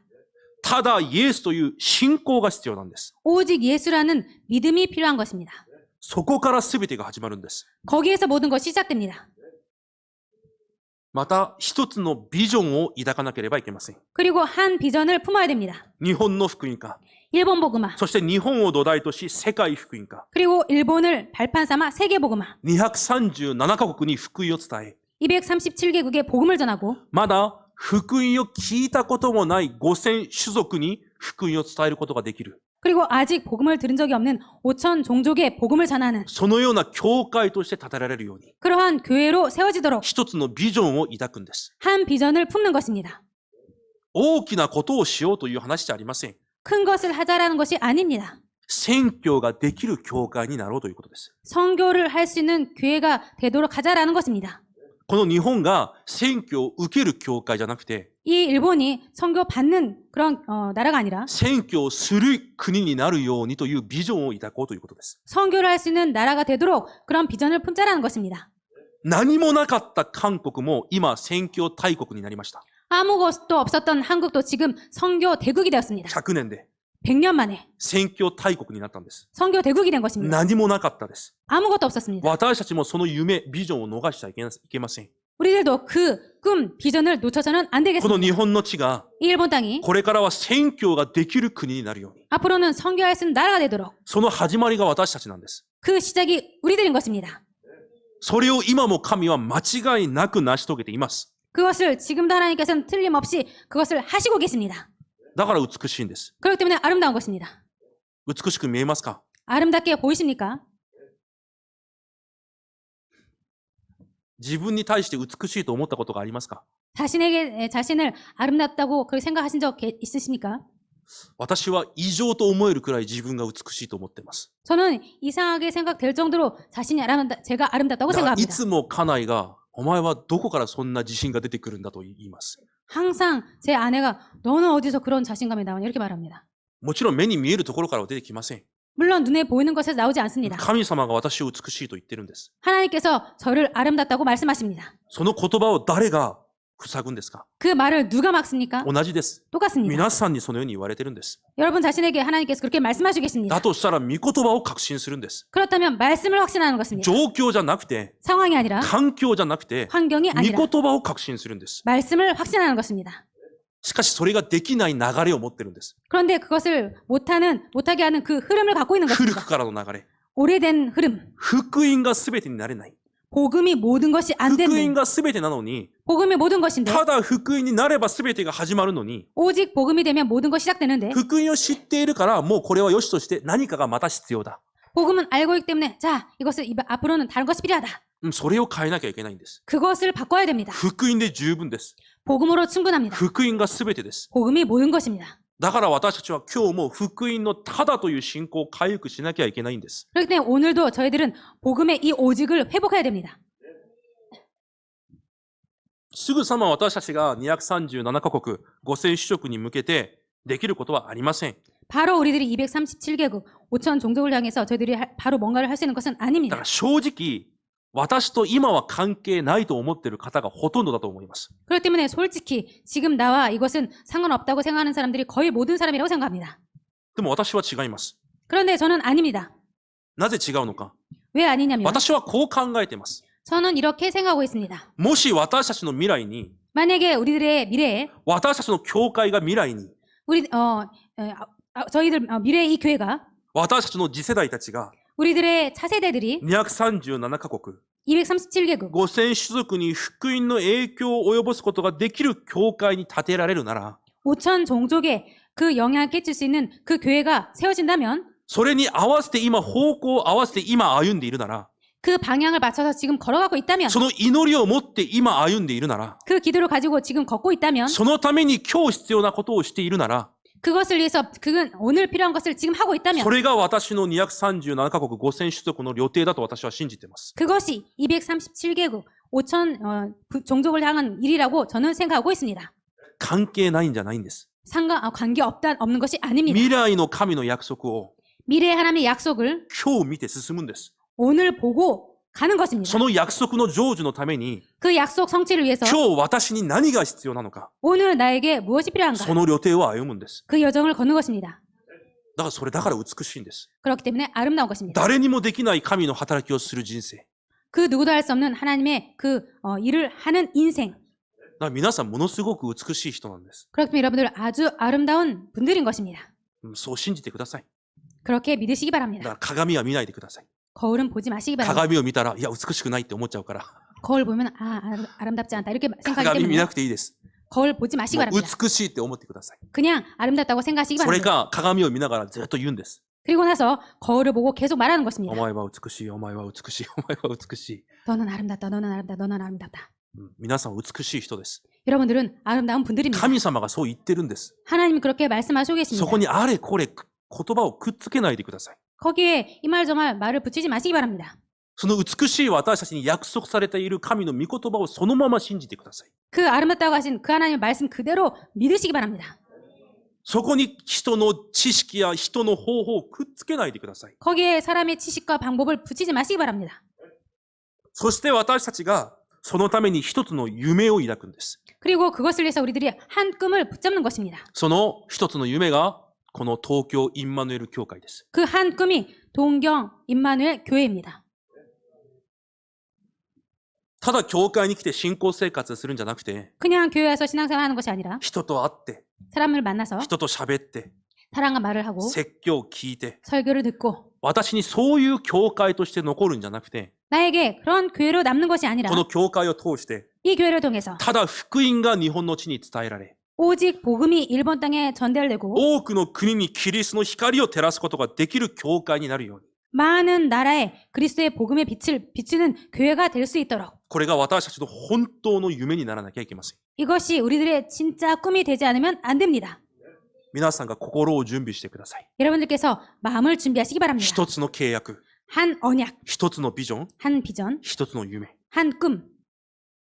ただイエスという信仰が必要なんです。 오직 예수라는 믿음이 필요한 것입니다. そこから全てが始まるんです。 거기에서 모든 것이 시작됩니다. また一つのビジョンを抱かなければいけません。 그리고 한 비전을 품어야 됩니다. 日本の福音化、 일본 복음화, そして日本を土台とし世界福音化、 그리고 일본을 발판 삼아 세계 복음화, 237カ国に福音を伝え、 237개국에 복음을 전하고 まだ福音を聞いたこともない5000種族に福音を伝えることができる。 그리고 아직 복음을 들은 적이 없는 5천 종족의 복음을 전하는 そのような教会として建てられるように、 그러한 교회로 세워지도록 一つのビジョンを抱くんです。 한 비전을 품는 것입니다. 大きなことをしようという話じゃありません。 큰 것을 하자라는 것이 아닙니다. 宣教ができる教会になろうということです。 선교를 할 수 있는 교회가 되도록 하자라는 것입니다. この日本が宣教を受ける教会じゃなくて、 이 일본이 선교 받는 그런 나라가 아니라 宣教する国になるようにというビジョンを抱こうということです。 선교를 할 수 있는 나라가 되도록 그런 비전을 품자라는 것입니다. 何もなかった韓国も今宣教大国になりました。 아무것도 없었던 한국도 지금 선교 대국이 되었습니다. 100年で 100년 만에 宣教大国になったんです。 선교 대국이 된 것입니다. 何もなかったです。 아무것도 없었습니다. 私たちもその夢、ビジョンを逃しちゃいけません。 우리들도 그 꿈, 비전을 놓쳐서는 안 この 되겠습니다. 日本の地が 이 일본 땅이 これからは宣教ができる国になるように、 앞으로는 선교할 수 있는 나라가 되도록 その始まりが私たちなんです。 그 시작이 우리들인 것입니다. それを今も神は間違いなく成し遂げています。 그것을 지금도 하나님께서는 틀림없이 그것을 하시고 계십니다. だから美しいんです。 그렇기 때문에 아름다운 것입니다. 美しく見えますか？ 아름답게 보이십니까? 自分に対して美しいと思ったことがありますか？ 자신을 아름답다고 그렇게 생각하신 적 있으십니까? 私は異常と思えるくらい自分が美しいと思っています。 저는 이상하게 생각될 정도로 제가 아름답다고 だからい 생각합니다. つも家内が、お前はどこからそんな自信が出てくるんだと言います。 항상 제 아내가 너는 어디서 그런 자신감이 나오냐 이렇게 말합니다. もちろん目に見えるところからは出てきません。 물론 눈에 보이는 것에서 나오지 않습니다. 神様が私を美しいと言ってるんです。 하나님께서 저를 아름답다고 말씀하십니다. その言葉を誰が塞ぐんですか？ 그 말을 누가 막습니까? 同じです。 똑같습니다. 皆さんにそのように言われてるんです。 여러분 자신에게 하나님께서 그렇게 말씀하시겠습니다. だとしたら御言葉を確信するんです。 그렇다면 말씀을 확신하는 것입니다. 状況じゃなくて、 상황이 아니라 環境じゃなくて、 환경이 御 아니라 言葉を確信するんです。 말씀을 확신하는 것입니다. しかしそれができない流れを持ってるんです。 그런데 그것을 못하게 하는 그 흐름을 갖고 있는 古 것입니다. くからの流れ。 오래된 흐름. 福音が全てになれない。 복음이 모든 것이 안 福音 되는 が全てなのに、 복음이 모든 것인데 ただ福音になれば全てが始まるのに、 오직 복음이 되면 모든 것이 시작되는데 福音を知っているからもうこれは良しとして何かがまた必要だ。 복음은 알고 있기 때문에 자 이것을 앞으로는 다른 것이 필요하다. それを変えなきゃいけないんです。 그것을 바꿔야 됩니다. 福音で十分です。 복음으로 충분합니다. 福音が全てです。 복음이 모든 것입니다. だから私たちは今日も福音のただという信仰を回復しなきゃいけないんです。 그렇기 때문에 오늘도 저희들은 복음의 이 오직을 회복해야 됩니다. すぐさま私たちが237カ国5000種族に向けてできることはありません。 바로 우리들이 237개국 5천 종족을 향해서 저희들이 바로 뭔가를 할 수 있는 것은 だか 아닙니다. ら正直、私と今は関係ないと思っている方がほとんどだと思います。 그렇기 때문에 솔직히 지금 나와 이것은 상관없다고 생각하는 사람들이 거의 모든 사람이라고 생각합니다. でも私は違います。 그런데 저는 아닙니다. なぜ違うのか。 왜 아니냐면 私はこう考えています。 저는 이렇게 생각하고 있습니다. もし私たちの未来に、 만약에 우리들의 미래에 私たちの教会が未来に、 저희들 미래의 이 교회가 私たちの次世代たちが 우리들의 차세대들이 237カ国 237개국 5000種族に福音の影響を及ぼすことができる教会に建てられるなら、 5천 종족에 그 영향을 끼칠 수 있는 그 교회가 세워진다면 それに合わせて今方向を合わせて今歩んでいるなら、 그 방향을 맞춰서 지금 걸어가고 있다면 その祈りを持って今歩んでいるなら、 그 기도를 가지고 지금 걷고 있다면 そのために今日必要なことをしているなら、 그것을 위해서 그건 오늘 필요한 것을 지금 하고 있다면 それが私の237カ国5000種族の予定だと私は信じています。 그것이 237개국 5천 종족을 향한 일이라고 저는 생각하고 있습니다. 関係ないんじゃないんです。 관계 없는 것이 아닙니다. 未来の神の約束を 미래의 하나님의 약속을 今日見て進むんです。 오늘 보고 가는 것입니다. その約束の成就のために、 그 약속 성취를 위해서 今日私に何が必要なのか、 오늘 나에게 무엇이 필요한가? その予定を歩むんです。 그 여정을 걷는 것입니다. だからそれだから美しいんです。 그렇기 때문에 아름다운 것입니다. 誰にもできない神の働きをする人生。 그 누구도 할 수 없는 하나님의 그 일을 하는 인생. だから皆さんものすごく美しい人なんです。 그렇기 때문에 여러분들 아주 아름다운 분들인 것입니다. そう信じてください。 그렇게 믿으시기 だか 바랍니다. ら鏡は見ないでください。 거울은 보지 마시기 바랍니다. 鏡を見たら、いや、美しくないって思っちゃうから。 거울 보면 아름답지 않다 이렇게 생각하기 鏡見 때문에 なくていいです。 거울 보지 마시기 もう 바랍니다. 美しいって思ってください。 그냥 아름답다고 생각하시기 それ 바랍니다. か、鏡を見ながらずっと言うんです。 그리고 나서 거울을 보고 계속 말하는 お 것입니다. 前は美しい、お前は美しい、お前は美しい。 너는 아름답다, 너는 아름답다, 너는 아름답다. 皆さん美しい人です。 여러분들은 아름다운 분들입니다. 神様がそう言ってるんです。 하나님이 그렇게 말씀하시고 そ 계십니다. こにあれこれ言葉をくっつけないでください。 거기에 이 말 저 말 말을 붙이지 마시기 바랍니다. その美しい私たちに約束されている神の御言葉をそのまま信じてください。 그 아름답다고 하신 그 하나님의 말씀 그대로 믿으시기 바랍니다. そこに人の知識や人の方法をくっつけないでください。 거기에 사람의 지식과 방법을 붙이지 마시기 바랍니다. そして私たちがそのために一つの夢を抱くんです。 그리고 그것을 위해서 우리들이 한 꿈을 붙잡는 것입니다. その一つの夢がこの東京インマヌエル教会です。 그 한 꿈이 동경 임마누엘 교회입니다. ただ教会に来て信仰生活するんじゃなくて、 그냥 교회 와서 신앙생활 하는 것이 아니라 人と会って、 사람을 만나서 人と喋って、 사람과 말을 하고 説教を聞いて、 설교를 듣고 私にそういう教会として残るんじゃなくて、 나에게 그런 교회로 남는 것이 아니라 この教会を通して、 이 교회를 통해서 ただ福音が日本の地に伝えられ、 오직 복음이 일본 땅에 전달되고 多くの国にキリストの光を照らすことができる教会になるように、 많은 나라에 그리스도의 복음의 빛을 비추는 교회가 될 수 있도록 これが私たちの本当の夢にならなきゃいけません。 이것이 우리들의 진짜 꿈이 되지 않으면 안 됩니다. 皆さんが心を準備してください。 여러분들께서 마음을 준비하시기 바랍니다. 一つの契約、 한 언약, 一つのビジョン、 한 비전, 一つの夢。 한 꿈.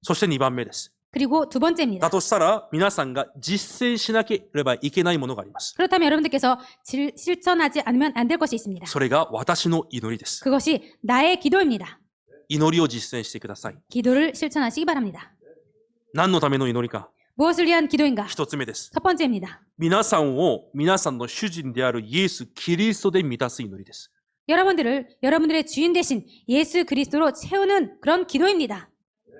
そして2番目です。 그리고 두 번째입니다. だとしたら、皆さんが実践しなければいけないものがあります。 그렇다면 여러분들께서 실천하지 않으면 안 될 것이 있습니다. それが私の祈りです。 그것이 나의 기도입니다. 祈りを実践してください。 기도를 실천하시기 바랍니다. 何のための祈りか。 무엇을 위한 기도인가? 一つ目です。 첫 번째입니다. 皆さんを皆さんの主人であるイエス・キリストで満たす祈りです。 여러분들의 주인 되신 예수 그리스도로 채우는 그런 기도입니다.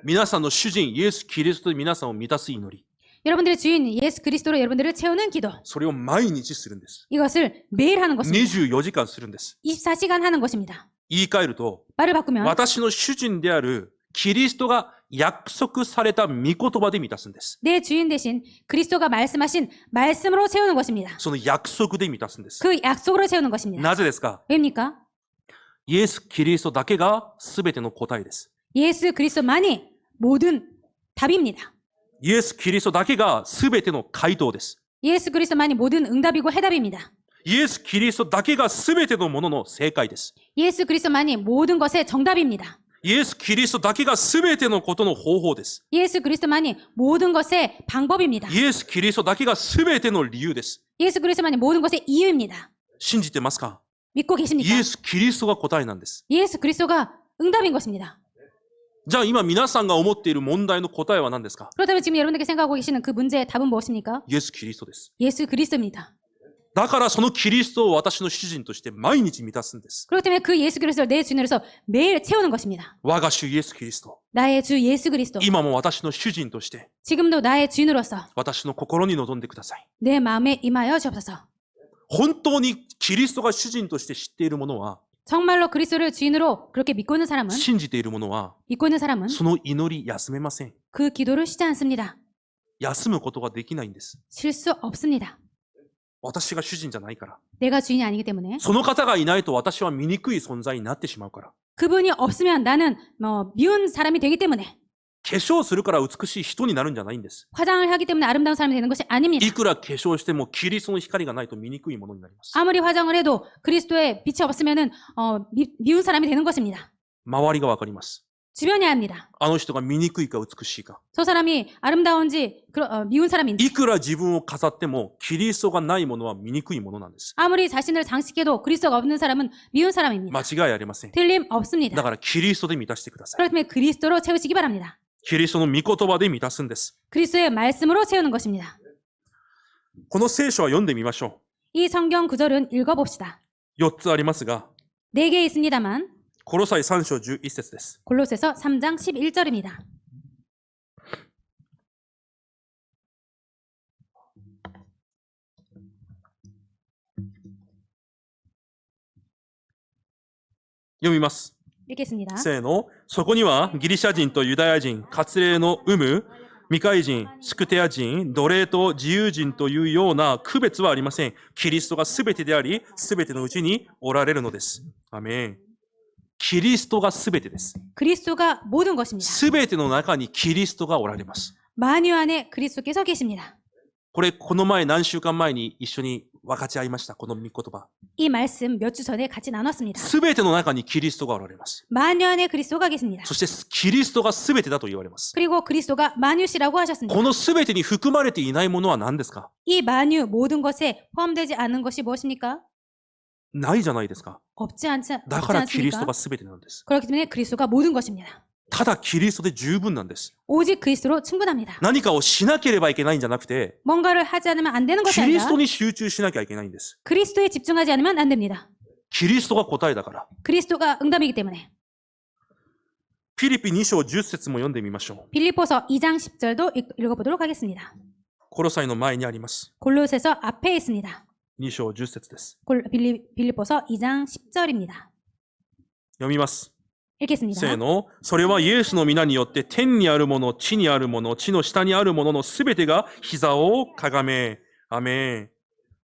皆さんの主人イエス・キリストで皆さんを満たす祈り。 여러분들의 주인 예수 그리스도로 여러분들을 채우는 기도. それを毎日するんです。 이것을 매일 하는 것입니다. 24時間するんです。 24시간 하는 것입니다. 言い換えると、 말을 바꾸면 私の主人であるキリストが約束された御言葉で満たすんです。 내 주인 대신 그리스도가 말씀하신 말씀으로 채우는 것입니다. その約束で満たすんです。 그 약속으로 채우는 것입니다. なぜですか？ 왜입니까? イエス・キリストだけが全ての答えです。 예수 그리스도만이 모든 답입니다. イエス・キリストだけが全ての回答です。 예수 그리스도만이 모든 응답이고 해답입니다. イエス・キリストだけが全てのものの正解です。 예수 그리스도만이 모든 것의 정답입니다. イエス・キリストだけが全てのことの方法です。 예수 그리스도만이 모든 것의 방법입니다. イエス・キリストだけが全ての理由です。 예수 그리스도만이 모든 것의 이유입니다. 信じてますか？ 믿고 イ 계십니까? エス・キリストが答えなんです。 예수 그리스도가 응답인 것입니다. じゃあ今皆さんが思っている問題の答えは何ですか？ 그렇다면 지금 여러분들께 생각하고 계시는 그 문제의 답은 무엇입니까? イエス・キリストです。 예수 그리스도입니다. だからそのキリストを私の主人として毎日満たすんです。 그렇기 때문에 그 예수 그리스도를 내 주인으로서 매일 채우는 것입니다. 我が主イエス・キリスト。 나의 주 예수 그리스도. 今も私の主人として 지금도 나의 주인으로서 私の心に臨んでください。 내 마음에 임하여 주옵소서. 本当にキリストが主人として知っているものは、 정말로 그리스도를 주인으로 그렇게 믿고 있는 사람은 信じているものは、 믿고 있는 사람은 その祈り休めません。 그 기도를 쉬지 않습니다. 休むことができないんです。 쉴 수 없습니다. 私が主人じゃないから。 내가 주인이 아니기 때문에 その方がいないと私は醜い存在になってしまうから。 그분이 없으면 나는 미운 사람이 되기 때문에 化粧するから美しい人になるんじゃないんです。 화장을 하기 때문에 아름다운 사람이 되는 것이 아닙니다. いくら化粧してもキリストの光がないと醜いものになります。 아무리 화장을 해도 그리스도의 빛이 없으면은 미운 사람이 되는 것입니다. 周りがわかります。 주변이 압니다. あの人が醜いか美しいか。 저 사람이 아름다운지 미운 사람인지 いくら自分を飾ってもキリストがないものは醜いものなんです。 아무리 자신을 장식해도 그리스도가 없는 사람은 미운 사람입니다. 間違いありません。 틀림 없습니다. だからキリストで満たしてください。 그렇기 때문에 그리스도로 채우시기 바랍니다. キリストの御言葉で満たすんです。 그리스도의 말씀으로 채우는 것입니다. この聖書は読んでみましょ 이 성경 구절은 읽어봅시다. う。4つありますが、 4개 있습니다만 コロサイ3章11節です。 골로새서 3장 11절입니다.読みます。 읽겠습니다. せーの。そこにはギリシャ人とユダヤ人、割礼の有無、未開人、スクテア人、奴隷と自由人というような区別はありません。キリストがすべてであり、すべてのうちにおられるのです。アメン。キリストがすべてです。 그리스도가 모든 것입니다. すべての中にキリストがおられます。 만유 안에 그리스도께서 계십니다. これ、この前、何週間前に一緒に分かち合いました。この御言葉。 이 말씀 몇 주 전에 같이 나눴습니다. すべての中にキリストがおられます。 만유 안에 그리스도가 계십니다. そして、キリストがすべてだと言われます。 그리고 그리스도가 만유시라고 하셨습니다. このすべてに含まれていないものは何ですか？ 이 만유 모든 것에 포함되지 않은 것이 무엇입니까? ないじゃないですか。 없지 だからキリスト 않습니까? がすべてなんです。 그렇기 때문에 그리스도가 모든 것입니다. ただキリストで十分なんです。 오직 그리스도로 충분합니다. 何かをしなければいけないんじゃなくて、 뭔가를 하지 않으면 안 되는 것이 キリス 아니라 トに集中しなきゃいけないんです。 그리스도에 집중하지 않으면 안 됩니다. キリストが答えだから。 그리스도가 응답이기 때문에 ピリピ2章10節も読んでみましょう。 빌립보서 2장 10절도 읽어보도록 하겠습니다. コロサイの前にあります。 골로새서 앞에 있습니다. 2章10節です。 빌립보서 2장 10절입니다. 読みます。 읽겠습니다. せーの。それはイエスの皆によって天にあるもの、地にあるもの、地の下にあるもののすべてが膝をかがめ。アメン。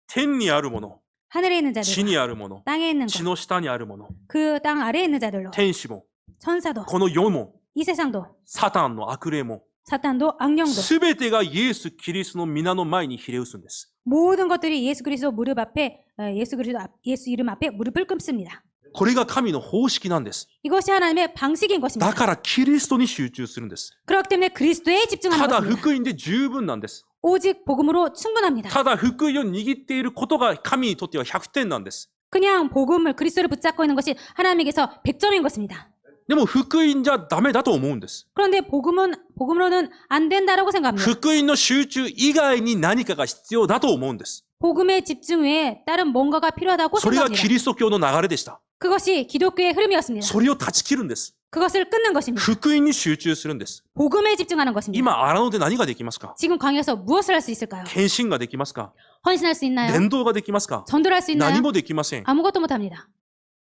天にあるもの、 하늘에 있는 地に 자들과 あるもの、 땅에 있는 地 것, の下にあるもの、 그 땅 아래에 있는 자들로 天使も、 천사도 この世も、 이 세상도 サタンの悪霊も、 사탄도 악령도 すべてがイエス・キリストの皆の前にひれ伏すんです。 모든 것들이 예수 그리스도 무릎 앞에 예수 이름 앞에 무릎을 꿇습니다. これが神の方式なんです。 이것이 하나님의 방식인 だ 것입니다. からキリストに集中するんです。 그렇기 때문에 그리스도에 집중하는 ただ 것입니다. 福音で十分なんです。 오직 복음으로 충분합니다. ただ福音を握っていることが神にとっては100点なんです。 그냥 복음을 그리스도를 붙잡고 있는 것이 하나님에게서 100점인 것입니다. でも福音じゃダメだと思うんです。 그런데 복음으로는 안 된다라고 생각합니다. 福音の集中以外に何かが必要だと思うんです。 복음의 집중 외에 다른 뭔가가 필요하다고 それが 생각합니다. キリスト教の流れでした。 그것이 기독교의 흐름이었습니다. それを断ち切るんです。 그것을 끊는 것입니다. 福音に集中するんです。 복음에 집중하는 것입니다. 今、荒野で何ができますか？ 지금 광야에서 무엇을 할 수 있을까요? 献身ができますか？ 헌신할 수 있나요? 伝道ができますか？ 전도를 할 수 있나요? 何もできません。 아무것도 못합니다.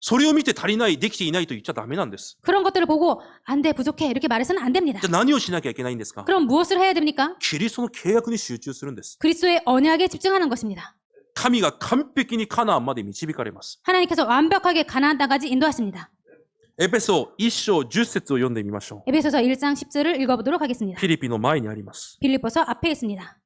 それを見て足りない、できていないと言っちゃダメなんです。 그런 것들을 보고 안 돼, 부족해 이렇게 말해서는 안 됩니다. じゃあ何をしなきゃいけないんですか？ 그럼 무엇을 해야 됩니까? キリストの契約に集中するんです。 그리스도의 언약에 집중하는 것입니다. 神が完璧にカナンまで導かれます。 하나님께서 완벽하게 가나안 땅까지 인도하십니다. エペソ1章10節を読んでみましょう。 에베소서 1장 10절을 읽어보도록 하겠습니다. フィリピの前にあります。 빌립보서 앞에 있습니다.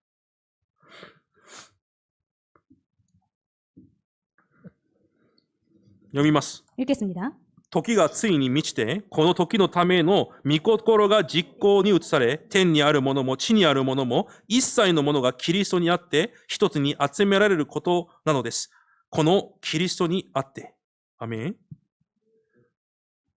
読みます。 읽겠습니다. 時がついに満ちて、この時のための御心が実行に移され、天にあるものも地にあるものも、一切のものがキリストにあって、一つに集められることなのです。このキリストにあって。アメン。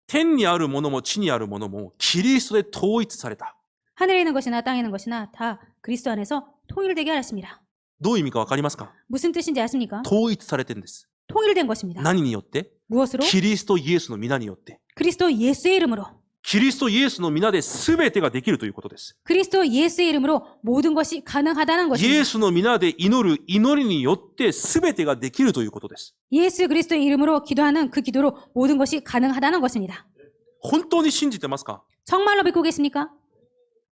天にあるものも地にあるものも、キリストで統一された。 하늘에 있는 것이나 땅에 있는 것이나 다 그리스도 안에서 통일되게 하였습니다. どういう意味かわかりますか？ 무슨 뜻인지 아십니까? 統一されてるんです。 통일된 것입니다. 何によって？ 무엇으로? キリストイエスの皆によって。 그리스도 예수의 이름으로. キリストイエスの皆で全てができるということです。 그리스도 예수의 이름으로 모든 것이 가능하다는 イ 것입니다. エスの皆で祈る祈りによって全てができるということです。 예수 그리스도의 이름으로 기도하는 그 기도로 모든 것이 가능하다는 것입니다. 本当に信じてますか？ 정말로 믿고 계십니까?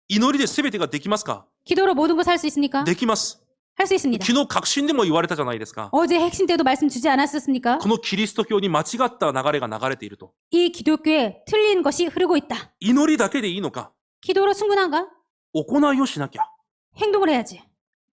祈りで全てができますか？ 기도로 모든 것을 할 수 있습니까? できます。 할 수 있습니다. 昨日確信でも言われたじゃないですか。 어제 핵심 때도 말씀 주지 않았었습니까? このキリスト教に間違った流れが流れていると。 이 기독교에 틀린 것이 흐르고 있다. 祈りだけでいいのか？ 기도로 충분한가? 行いをしなきゃ。 행동을 해야지.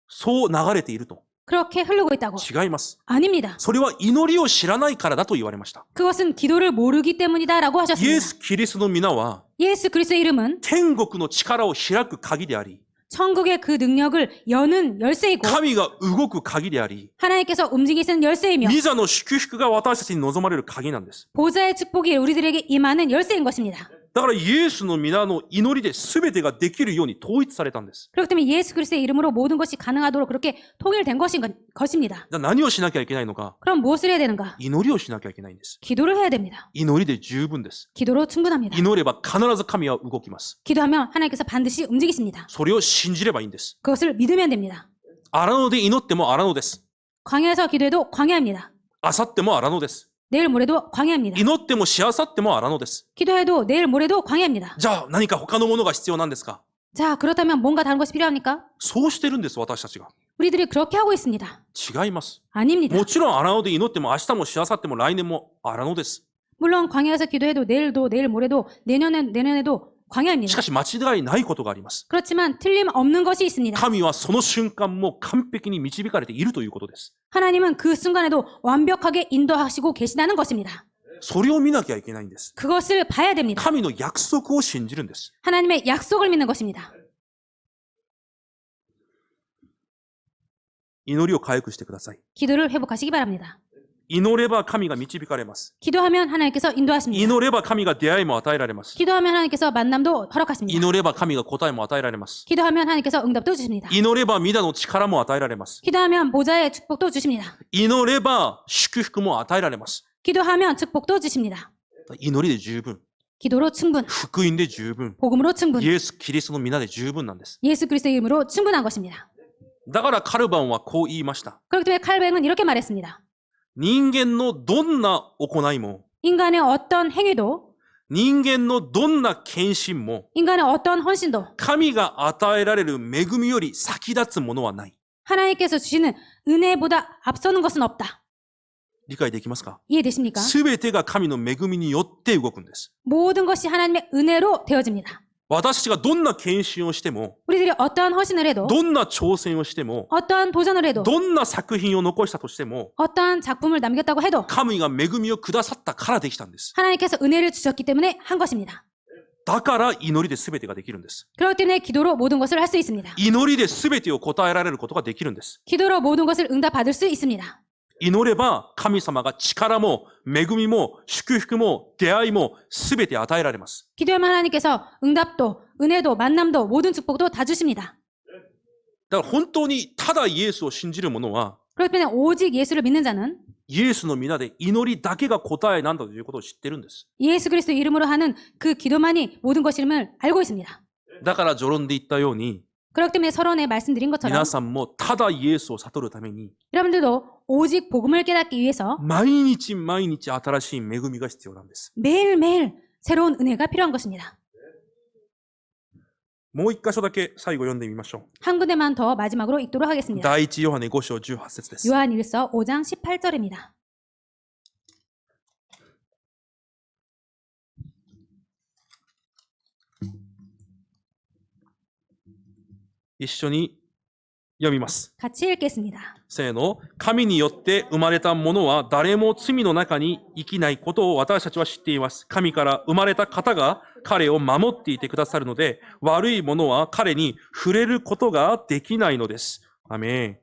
そう流れていると。 그렇게 흐르고 있다고. 違います。 아닙니다. それは祈りを知らないからだと言われました。 그것은 기도를 모르기 때문이다라고 イエ 하셨습니다. ス・キリストの皆は 예수 그리스도의 이름은 天国の力を開く鍵であり、 천국의 그 능력을 여는 열쇠이고 神が動く鍵であり、 하나님께서 움직이시는 열쇠이며 御座の祝福が私たちに望まれる鍵なんです。 보좌의 축복이 우리들에게 임하는 열쇠인 것입니다. だからイエスの皆の祈りで全てができるように統一されたんです。 그렇기 때문에 예수 그리스도의 이름으로 모든 것이 가능하도록 그렇게 통일된 것입니다. じゃあ何をしなきゃいけないのか？ 그럼 무엇을 해야 되는가? 祈りをしなきゃいけないんです。 기도를 해야 됩니다. 祈りで十分です。 기도로 충분합니다. 祈れば必ず神は動きます。 기도하면 하나님께서 반드시 움직이십니다. それを信じればいいんです。 그것을 믿으면 됩니다. 荒野で祈っても荒野です。 광야에서 기도해도 광야입니다. あさっても荒野です。 내일 모레도 광야입니다. 祈ってもしあさっても荒野です。 기도해도 내일 모레도 광야입니다. じゃあ何か他のものが必要なんですか？ 자, 그렇다면 뭔가 다른 것이 필요합니까? そうしてるんです、私たちが。 우리들이 그렇게 하고 있습니다. 違います。 아닙니다. もちろん荒野で祈っても明日もしあさっても来年も荒野です。 물론 광야에서 기도해도 내일도 내일 모레도 내년에도 し 광야입니다. かし間違いないことがあります。 그렇지만 틀림없는 것이 있습니다. 神はその瞬間も完璧に導かれているということです。 하나님은 그 순간에도 완벽하게 인도하시고 계시다는 것입니다. それを見なきゃいけないんです。 그것을 봐야 됩니다. 神の約束を信じるんです。 하나님의 약속을 믿는 것입니다. 祈りを回復してください。 기도를 회복하시기 바랍니다. 祈れば神が導かれます。 기도하면 하나님께서 인도하십니다. 祈れば神が出会いも与えられます。 기도하면 하나님께서 만남도 허락하십니다. 祈れば神が答えも与えられます。 기도하면 하나님께서 응답도 주십니다. 祈れば皆の力も与えられます。 기도하면 보좌의 축복도 주십니다. 祈れば祝福も与えられます。 기도하면 축복도 주십니다. 祈りで十分。 기도로 충분, 福音で十分。 복음으로 충분, イエス・キリストの皆で十分なんです。 예수 그리스도의 이름으로 충분한 것입니다. だからカルバンはこう言いました。 그렇기 때문에 칼뱅은 이렇게 말했습니다. 人間のどんな行いも、 인간의 어떤 행위도, 人間のどんな献身も、 인간의 어떤 헌신도 神が与えられる恵みより先立つものはない。 하나님께서 주시는 은혜보다 앞서는 것은 없다. 理解できますか？ 이해되십니까? すべてが神の恵みによって動くんです。 모든 것이 하나님의 은혜로 되어집니다. 私たちがどんな献身をしても、 우리들이 어떠한 헌신을 해도, どんな挑戦をしても、 어떠한 도전을 해도, どんな作品を残したとしても、 어떠한 작품을 남겼다고 해도 神が恵みをくださったからできたんです。 하나님께서 은혜를 주셨기 때문에 한 것입니다. だから祈りで全てができるんです。 그렇기 때문에 기도로 모든 것을 할 수 있습니다. 祈りで全てを答えられることができるんです。 기도로 모든 것을 응답받을 수 있습니다. 祈れば神様が力も恵みも祝福も出会いも全て与えられます。 기도하면 하나님께서 응답도, 은혜도, 만남도, 모든 축복도 다 주십니다. だから本当にただイエスを信じる者は 그렇기 때문에 오직 예수를 믿는 자는 イエスの皆で祈りだけが答えなんだということを知ってるんです。 예수 그리스도 이름으로 하는 그 기도만이 모든 것임을 알고 있습니다. だから序論で言ったように 그렇기 때문에 서론에 말씀드린 것처럼 皆さんもただイエスを悟るために 여러분들도 오직 복음을 깨닫기 위해서 毎日毎日新しい恵みが必要なんです。 매일매일 새로운 은혜가 필요한 것입니다. もう一箇所だけ最後読んでみましょう。 한 군데만 더 마지막으로 읽도록 하겠습니다. 第一ヨハネ5章18節です。 요한일서 5장 18절입니다. 一緒に読みます。 같이 읽겠습니다. せーの。神によって生まれたものは誰も罪の中に生きないことを私たちは知っています。神から生まれた方が彼を守っていてくださるので、悪いものは彼に触れることができないのです。アメン。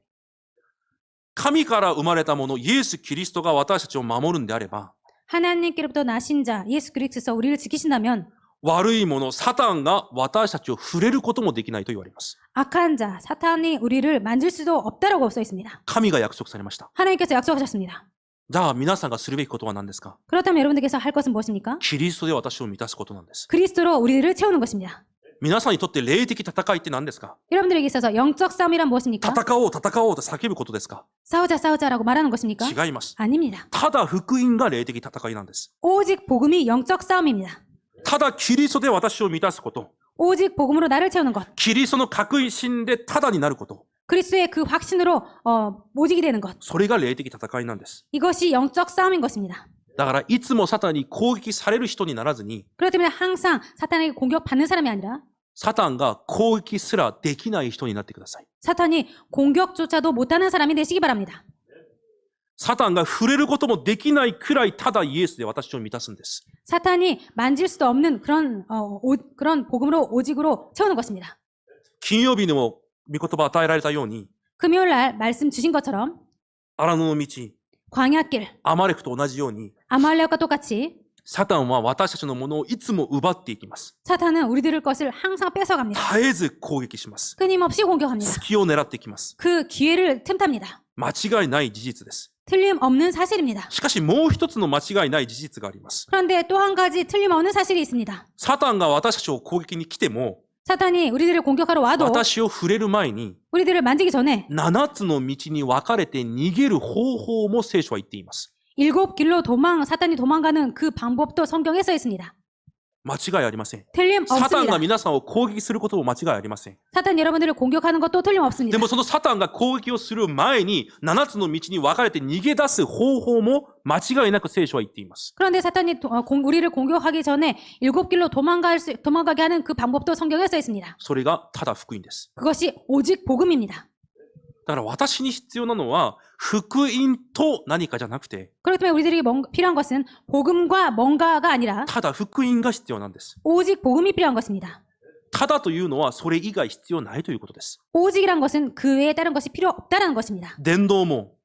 神から生まれたもの、イエス・キリストが私たちを守るんであれば、 하나님께로부터 나신 자 예수 그리스도께서 우리를 지키신다면 悪いもの、サタンが私たちを触れることもできないと言われます。 악한 자 사탄이 우리를 만질 수도 없다라고 써 있습니다. 神が約束されました。 하나님께서 약속하셨습니다. じゃあ皆さんがするべきことは何ですか？ 그렇다면 여러분들께서 할 것은 무엇입니까? キリストで私を満たすことなんです。 그리스도로 우리를 채우는 것입니다. 皆さんにとって霊的戦いって何ですか？ 여러분들에게 있어서 영적 싸움이란 무엇입니까? 戦おう、戦おうと叫ぶことですか？ 싸우자 싸우자라고 말하는 것입니까? 違います。 아닙니다. ただ福音が霊的戦いなんです。 오직 복음이 영적 싸움입니다. ただキリストで私を満たすこと。 오직 복음으로 나를 채우는 것. キリストの確信でただになること。 그리스도의 그 확신으로 모직이 되는 것. それが霊的戦いなんです。 이것이 영적 싸움인 것입니다. だからいつもサタンに攻撃される人にならずに、 그렇기 때문에 항상 사탄에게 공격받는 사람이 아니라 サタンが攻撃すらできない人になってください。 사탄이 공격조차도 못하는 사람이 되시기 바랍니다. サタンが触れることもできないくらいただイエスで私を満たすんです。 사탄이 만질 수도 없는 그런 복음으로 오직으로 채우는 것입니다. 金曜日にも御言葉与えられたように、 금요일 날 말씀 주신 것처럼 荒野の道、 광야길, アマレクと同じように、 아말렉과 똑같이 サタンは私たちのものをいつも奪っていきます。 사탄은 우리들의 것을 항상 뺏어갑니다. 絶えず攻撃します。 끊임없이 공격합니다. 隙を狙っていきます。 그 기회를 틈탑니다. 間違いない事実です。 틀림없는 사실입니다. しかしもう一つの間違いない事実があります。 그런데 또 한 가지 틀림없는 사실이 있습니다. サタンが私たちを攻撃に来ても、 사탄이 우리들을 공격하러 와도 私を触れる前に、 우리들을 만지기 전에 7つの道に分かれて逃げる方法も聖書は言っています。 7 길로 사탄이 도망가는 그 방법도 성경에 써 있습니다. 間違いありません。 틀림없습니다. サタンが皆さんを攻撃することも間違いありません。 사탄 여러분들을 공격하는 것도 で 틀림없습니다. もそのサタンが攻撃をする前に、7つの道に分かれて逃げ出す方法も間違いなく聖書は言っています。 그런데 사탄이 우리를 공격하기 전에 7 길로 도망가게 하는 그 방법도 성경에 써 있습니다. それがただ福音です。 그것이 오직 복음입니다. だから私に必要なのは、福音と何かじゃなくて、 그렇기 때문에 우리들에게 필요한 것은 복음과 뭔가가 아니라 ただ福音が必要なんです。 오직 복음이 필요한 것입니다. ただというのはそれ以外必要ないということです。 오직이란 것은 그 외에 다른 것이 필요 없다는 것입니다. 伝道も、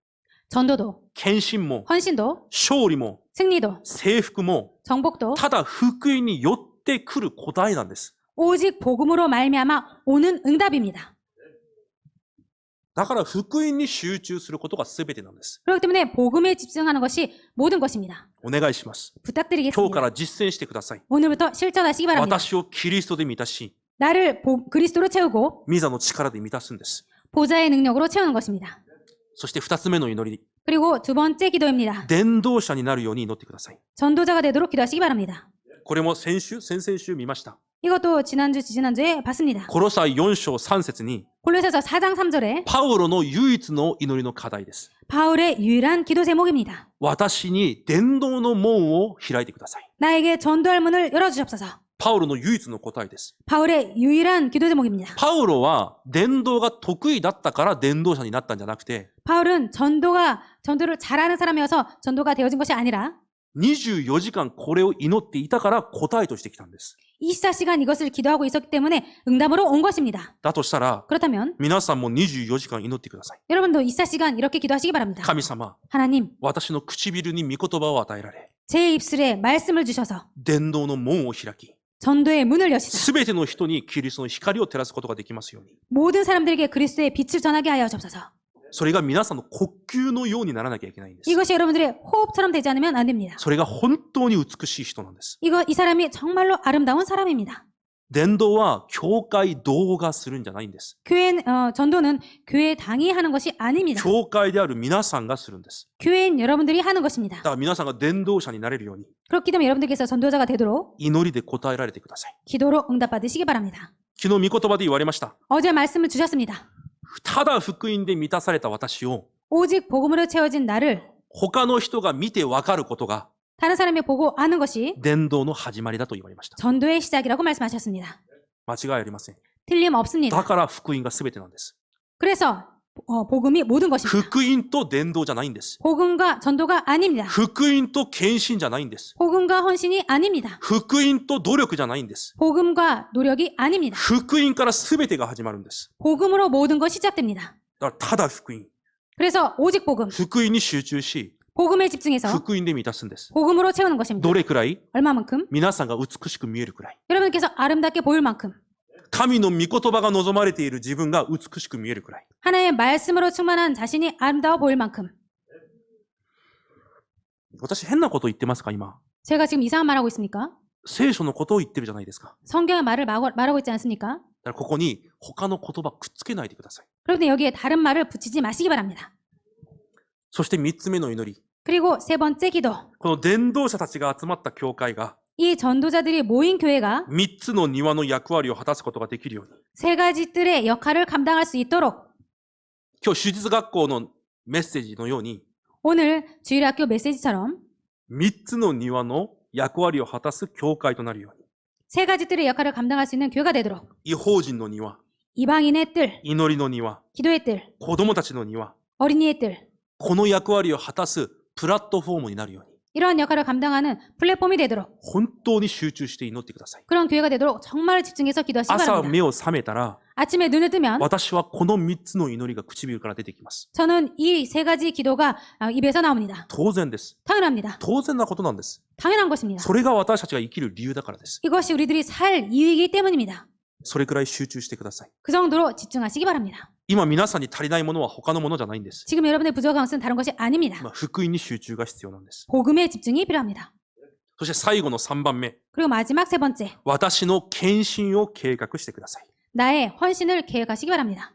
전도도, 献身も、 헌신도, 勝利も、 승리도, 征服も、 정복도 ただ福音によって来る答えなんです。 오직 복음으로 말미암아 오는 응답입니다. だから福音に集中することが全てなんです。 그렇기 때문에 복음에 집중하는 것이 모든 것입니다. お願いします。 今日か 부탁드리겠습니다. ら実践してください。 오늘부터 실천하시기 바랍니다. 私をキリストで満たし、 나를 그리스도로 채우고 御座の力で満たすんです。 보좌의 능력으로 채우는 것입니다. そして二つ目の祈り、 그리고 두 번째 기도입니다. 伝道者になるように祈ってください。 전도자가 되도록 기도하시기 바랍니다. これも先々週見ました。 이것도 지난주에 봤습니다. コロサイ4章3節に 골로새서 4장 3절에 パウロの唯一の祈りの課題です。 바울의 유일한 기도 제목입니다. 私に伝道の門を開いてください。 나에게 전도할 문을 열어주옵소서. パウロの唯一の答えです。 바울의 유일한 기도 제목입니다. パウロは伝道が得意だったから伝道者になったんじゃなくて、 바울은 전도를 잘하는 사람이어서 전도가 되어진 것이 아니라 24時間これを祈っていたから答えとしてきたんです。 24시간 이것을 기도하고 있었기 때문에 응답으로 온 것입니다. だとしたら、 그렇다면 皆さんも24時間祈ってください。 여러분도 24시간 이렇게 기도하시기 바랍니다. 神様、 하나님, 私の唇に御言葉を与えられ、 제 입술에 말씀을 주셔서 伝道の門を開き、 전도의 문을 여시사 すべての人にキリストの光を照らすことができますように。 모든 사람들에게 그리스도의 빛을 전하게 하여 주옵소서. それが皆さんの呼吸のようにならなきゃいけないんです。 이것이 여러분들의 호흡처럼 되지 않으면 안 됩니다. それが本当に美しい人なんです。 이 사람이 정말로 아름다운 사람입니다. 伝道は教会同がするんじゃないんです。 전도는 교회 당이 하는 것이 아닙니다. 教会である皆さんがするんです。 교회인 여러분들이 하는 것입니다. だから皆さんが伝道者になれるように 그렇기 때문에 여러분들께서 전도자가 되도록 祈りで答えられてください。 기도로 응답받으시기 바랍니다. 昨日御言葉で言われました。 어제 말씀을 주셨습니다. ただ福音で満たされた私を 오직 복음으로 채워진 나를 他の人が見てわかることが 다른 사람이 보고 아는 것이 伝道の始まりだと言われました。 전도의 시작이라고 말씀하셨습니다. 間違いありません。 だ 틀림없습니다. から福音が全てなんです。 그래서 복음이 모든 것입니다. 福音と伝道じゃないんです。 복음과 전도가 아닙니다. 福音と献身じゃないんです。 복음과 헌신이 아닙니다. 福音と努力じゃないんです。 복음과 노력이 아닙니다. 福音から全てが始まるんです。 복음으로 모든 것이 시작됩니다. だからただ福音。 그래서 오직 복음, 福音に集中し、 복음에 집중해서 福音で満たすんです。 복음으로 채우는 것입니다. どれくらい 얼마만큼? 皆さんが美しく見えるくらい。 여러분께서 아름답게 보일 만큼 神の御言葉が望まれている自分が美しく見えるくらい。 하나의 말씀으로 충만한 자신이 아름다워 보일 만큼 私変なこと言ってますか今。 제가 지금 이상한 말하고 있습니까? 聖書のことを言ってるじゃないですか。 성경의 말을 말하고 있지 않습니까? だからここに他の言葉くっつけないでください。 그런데 여기에 다른 말을 붙이지 마시기 바랍니다. そして3つ目の祈り。 그리고 세 번째 기도. この伝道者たちが集まった教会が 이 전도자들이 모인 교회가 3つの庭の役割を果たすことができるように。 세 가지 뜰의 역할을 감당할 수 있도록 今日、手術学校のメッセージのように、 오늘 주일학교 메시지처럼 3つの庭の役割を果たす教会となるように。 세 가지 뜰의 역할을 감당할 수 있는 교회가 되도록 異邦人の庭、 이방인의 뜰, 祈りの庭、 기도의 뜰, 子供たちの庭、 어린이의 뜰, この役割を果たすプラットフォームになるように。 이러한 역할을 감당하는 플랫폼이 되도록 本当に集中して祈ってください。 그런 교회가 되도록 정말 집중해서 기도하시기 朝 바랍니다. 目を覚めたら、 아침에 눈을 뜨면 私はこの3つの祈りが唇から出てきます。 저는 이 세 가지 기도가 입에서 나옵니다. 当然です。 당연합니다. 当然なことなんです。 당연한 것입니다. それが私たちが生きる理由だからです。 이것이 우리들이 살 이유이기 때문입니다. それくらい集中してください。 그 정도로 집중하시기 바랍니다. 今皆さんに足りないものは他のものじゃないんです。 지금 여러분의 부족한 것은 다른 것이 아닙니다. 今、福音に集中が必要なんです。 복음에 집중이 필요합니다. そして最後の3番目。 그리고 마지막 세 번째, 私の献身を計画してください。 나의 헌신을 계획하시기 바랍니다.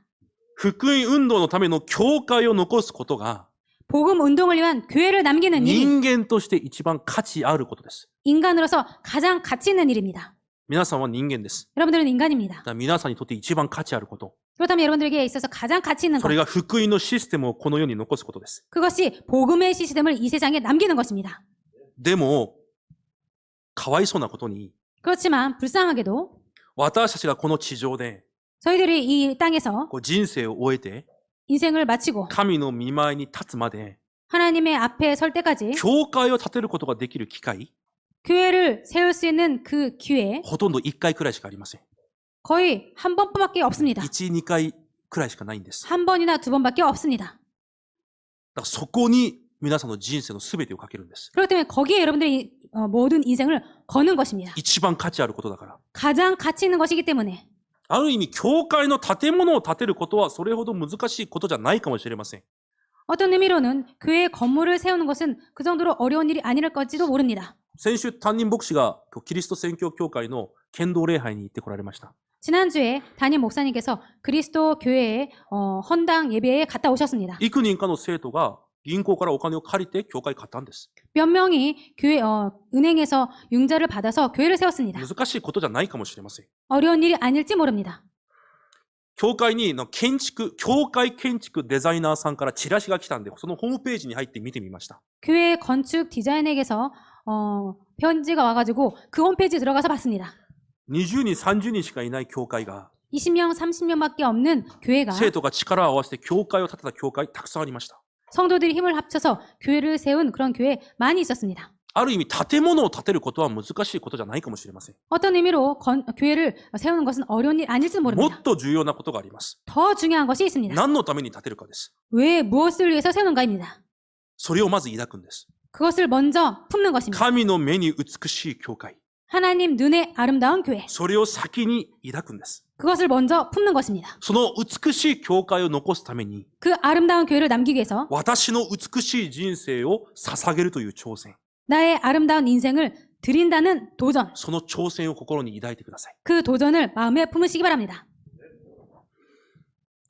福音運動のための教会を残すことが 복음 운동을 위한 교회를 남기는 일이 人間として一番価値あることです。 인간으로서 가장 가치 있는 일입니다. 皆さんは人間です。 여러분들은 인간입니다. だから皆さんにとって一番価値あること。 그렇다면 여러분들에게 있어서 가장 가치 있는 それ 것, が福音のシステムをこの世に残すことです。 그것이 복음의 시스템을 이 세상에 남기는 것입니다. でも、かわいそうなことに、 그렇지만 불쌍하게도 私たちがこの地上で 저희들이 이 땅에서 こう人生を終えて 인생을 마치고 神の御前に立つまで 하나님의 앞에 설 때까지 教会を建てることができる機会 교회를 세울 수 있는 그 기회 ほとんど1回くらいしかありません。 거의 한 번밖에 없습니다. 1、2回くらいしかないんです。 한 번이나 두 번밖에 없습니다. だからそこに皆さんの人生の全てをかけるんです。 그렇기 때문에 거기에 여러분들이 모든 인생을 거는 것입니다. 一番価値あることだから。 가장 가치 있는 것이기 때문에 ある意味、教会の建物を建てることはそれほど難しいことじゃないかもしれません。 어떤 의미로는 교회 건물을 세우는 것은 그 정도로 어려운 일이 아닐 것지도 모릅니다. 先週、担任牧師がキリスト宣教協会の剣道礼拝に行ってこられました。 지난주에 담임 목사님께서 그리스도 교회의 헌당 예배에 갔다 오셨습니다. 幾人かの生徒が銀行からお金を借りて教会買ったんです。 몇 명이 교회 은행에서 융자를 받아서 교회를 세웠습니다. 難しいことじゃないかもしれません。 어려운 일이 아닐지 모릅니다. 教会に教会建築デザイナーさんからチラシが来たんで、そのホームページに入って見てみました。 교회 건축 디자인에게서 편지가 와가지고 그 홈페이지에 들어가서 봤습니다. 20人、30人しかいない教会が、 20명, 30명밖에 없는 교회가 生徒が力を合わせて教会を建てた教会たくさんありました。 성도들이 힘을 합쳐서 교회를 세운 그런 교회 많이 있었습니다. ある意味、建物を建てることは難しいことじゃないかもしれません。 어떤 의미로 교회를 세우는 것은 어려운 일 아닐지도 も 모릅니다. っと重要なことがあります。 더 중요한 것이 있습니다. 何のために建てるかです。 왜 무엇을 위해서 세우는가입니다. それをまず抱くんです。 그것을 먼저 품는 것입니다. 神の目に美しい教会。 하나님 눈에 아름다운 교회. それを先に抱くんです。 그것을 먼저 품는 것입니다. その美しい教会を残すために、 그 아름다운 교회를 남기기 위해서 私の美しい人生を捧げるという挑戦。 나의 아름다운 인생을 드린다는 도전. その挑戦を心に抱いてください。 그 도전을 마음에 품으시기 바랍니다.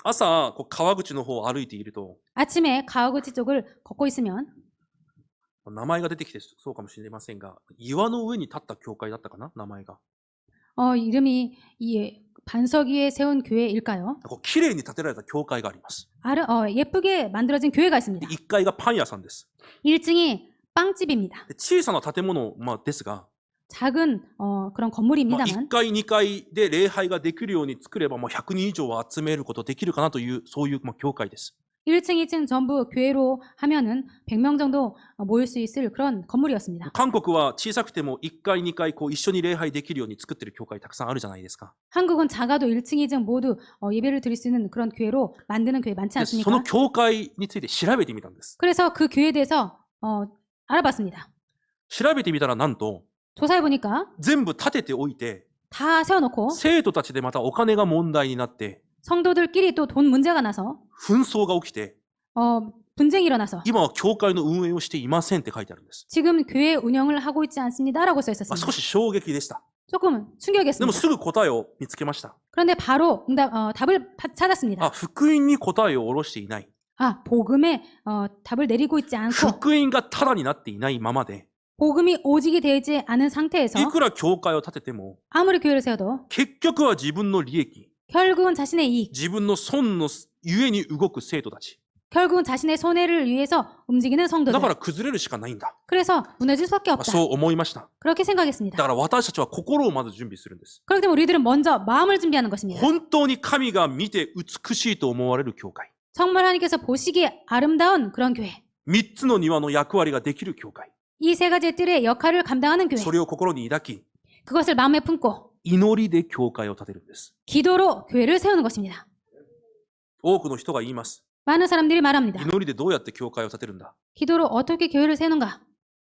朝、川口の方を歩いていると、 아침에 가와구치 쪽을 걷고 있으면 名前が出てきてそうかもしれませんが、岩の上に立った教会だったかな、名前が。 이름이 이 반석 위에 세운 교회일까요? 綺麗に建てられた教会があります。 예쁘게 만들어진 교회가 있습니다. 1階がパン屋さんです。 1층이 빵집입니다. 小さな建物、ですが、 작은 그런 1 건물입니다만 階、2階で礼拝ができるように作れば、100人以上は集めることできるかなという、そういう教会です。 1층, 2층 전부 교회로 하면은 100명 정도 모일 수 있을 그런 건물이었습니다. 韓国は小さくても1階、2階一緒に礼拝できるように作ってる教会たくさんあるじゃないですか。 한국은 작아도 1층, 2층 모두 예배를 드릴 수 있는 그런 교회로 만드는 교회 많지 でそ 않습니까? の教会について調べてみたんです。 그래서 그 교회에 대해서 알아봤습니다. 調べてみたらなんと、 조사해 보니까 全部建てておいて、 다 세워놓고 生徒たちでまたお金が問題になって、 성도들끼리 또 돈 문제가 나서 紛争が起きて、 분쟁이 일어나서 今は教会の運営をしていませんって書いてあるんです。 지금 교회 운영을 하고 있지 않습니다라고 써 있었습니다. 少し衝撃でした。 조금 でも 충격이었습니다. すぐ答えを見つけました。 그런데 바로 답을 찾았습니다. 福音に答えを下ろしていない。 복음에 답을 내리고 있지 않고 福音がただになっていないままで、 복음이 오직이 되지 않은 상태에서 いくら教会を建てても、 아무리 교회를 세워도 結局は自分の利益、 결국은 자신의 이익, 自分の損のゆえに動く生徒たち。 결국은 자신의 손해를 위해서 움직이는 だ 성도들. から崩れるしかないんだ。 그래서 무너질 수밖에 없다. そう思いました。 그렇게 だ 생각했습니다. から私たちは心をまず準備するんです。 그렇기 때문에 우리들은 먼저 마음을 준비하는 것입니다. 本当に神が見て美しいと思われる教会。 정말 하나님께서 보시기에 아름다운 그런 교회. 3つの庭の役割ができる教会。 이 세 가지의 뜰의 역할을 감당하는 교회. それを心に抱き、 그것을 마음에 품고 祈りで教会を建てるんです。 기도로 교회를 세우는 것입니다. 多くの人が言います。 많은 사람들이 말합니다. 祈りでどうやって教会を建てるんだ。 기도로 어떻게 교회를 세우는가?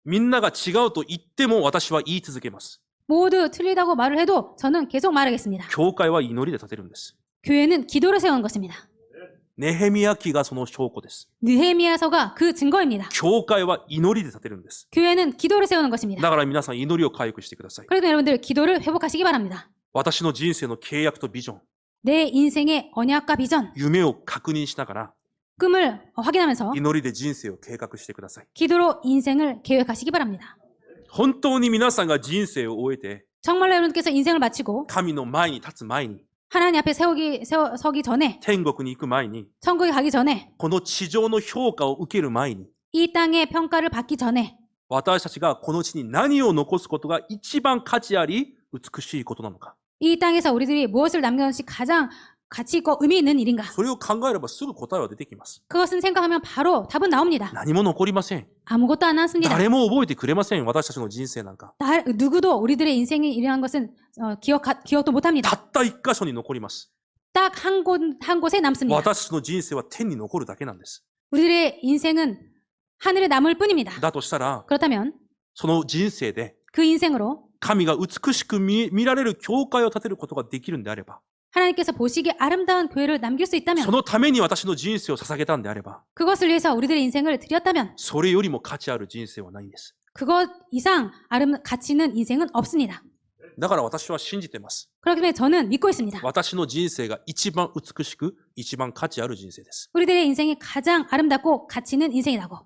みんなが違うと言っても私は言い続けます。 모두 틀리다고 말을 해도 저는 계속 말하겠습니다. 教会は祈りで建てるんです。 교회는 기도를 세우는 것입니다. ネヘミヤ記がその証拠です。 느헤미야서가 그 증거입니다. 教会は祈りで建てるんです。 교회는 기도를 세우는 것입니다. だから皆さん祈りを回復してください。 그래도 여러분들 기도를 회복하시기 바랍니다. 私の人生の契約とビジョン、 내 인생의 언약과 비전, 夢を確認しながら 꿈을 확인하면서 祈りで人生を計画してください。 기도로 인생을 계획하시기 바랍니다. 本当に皆さんが人生を終えて 정말로 여러분께서 인생을 마치고 神の前に立つ前に 하나님 앞에 서기 전에 天国に行く前に 천국에 가기 전에 この地上の評価を受ける前に 이 땅의 평가를 받기 전에 私たちがこの地に何を残すことが一番価値あり美しいことなのか 이 땅에서 우리들이 무엇을 남겨놓은 것이 가장 가치 있고 의미 있는 일인가? それを考えればすぐ答えは出てきます。 그것은 생각하면 바로 답은 나옵니다. 何も残りません。 아무것도 안 남습니다. 誰も覚えてくれません。私たちの人生なんか。 누구도 우리들의 인생이 일어난 것은 기억도 못합니다. たった一箇所に残ります。 딱 한 곳에 남습니다. 私たちの人生は天に残るだけなんです。 우리들의 인생은 하늘에 남을 뿐입니다. だとしたら、 그렇다면 その人生で 그 인생으로 神が美しく見られる教会を建てることができるんであれば、 하나님께서 보시기에 아름다운 교회를 남길 수 있다면 そのために私の人生を捧げたんであれば、 그것을 위해서 우리들의 인생을 드렸다면 それよりも価値ある人生はないんです。 그것 이상 가치 있는 인생은 없습니다. だから私は信じてます。 그렇기 때문에 저는 믿고 있습니다. 私の人生が一番美しく、一番価値ある人生です。 우리들의 인생이 가장 아름답고 가치 있는 인생이라고.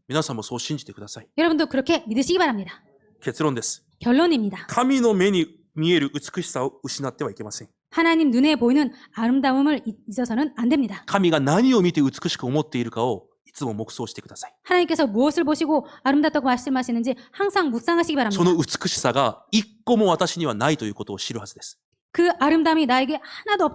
皆さんもそう信じてください。 여러분도 그렇게 믿으시기 바랍니다. 結論です。 결론입니다. 神の目に見える美しさを失ってはいけません。 하나님 눈에 보이는 아름다움을 잊어서는 안 됩니다. 神が何を見て美しく思っているかをいつも黙想してください。 하나님께서 무엇을 보시고 아름답다고 말씀하시는지 항상 묵상하시기 そ 바랍니다. の美しさが一個も私にはないということを知るはずです。 그 아름다움이 나에게 하나도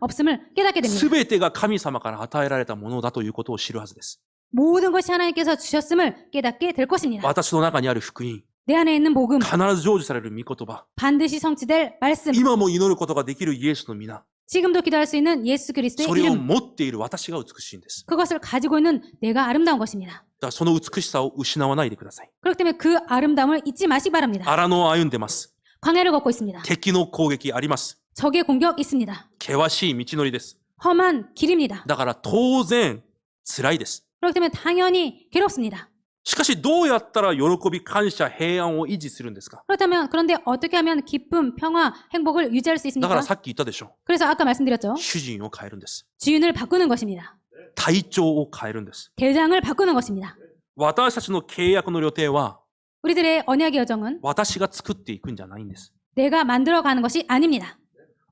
없음을 깨닫게 됩니다. すべてが神様から与えられたものだということを知るはずです。 모든 것이 하나님께서 주셨음을 깨닫게 될 것입니다. 私の中にある福音、 내 안에 있는 복음, 必ず成就される御言葉、 반드시 성취될 말씀, 今も祈ることができるイエスの皆、 지금도 기도할 수 있는 예수 그리스도의 それを 이름, 持っている私が美しいんです。 그것을 가지고 있는 내가 아름다운 것입니다. だからその美しさを失わないでください。 그렇기 때문에 그 아름다움을 잊지 마시기 바랍니다. 荒野を歩んでます。 광야를 걷고 있습니다. 敵の攻撃あります。 적의 공격 있습니다. 険しい道のりです。 험한 길입니다. だから当然辛いです。 그렇기 때문에 당연히 괴롭습니다. しかしどうやったら喜び、感謝、平安を維持するんですか？ 그런데 어떻게 하면 기쁨, 평화, 행복을 유지할 수 だから 있습니까? さっき言ったでしょ。 그래서 아까 말씀드렸죠. 主人を変えるんです。 주인을 바꾸는 것입니다. 体調を変えるんです。 대장을 바꾸는 것입니다. 私たちの契約の予定は 우리들의 언약의 여정은 私が作っていくんじゃないんです。 내가 만들어가는 것이 아닙니다.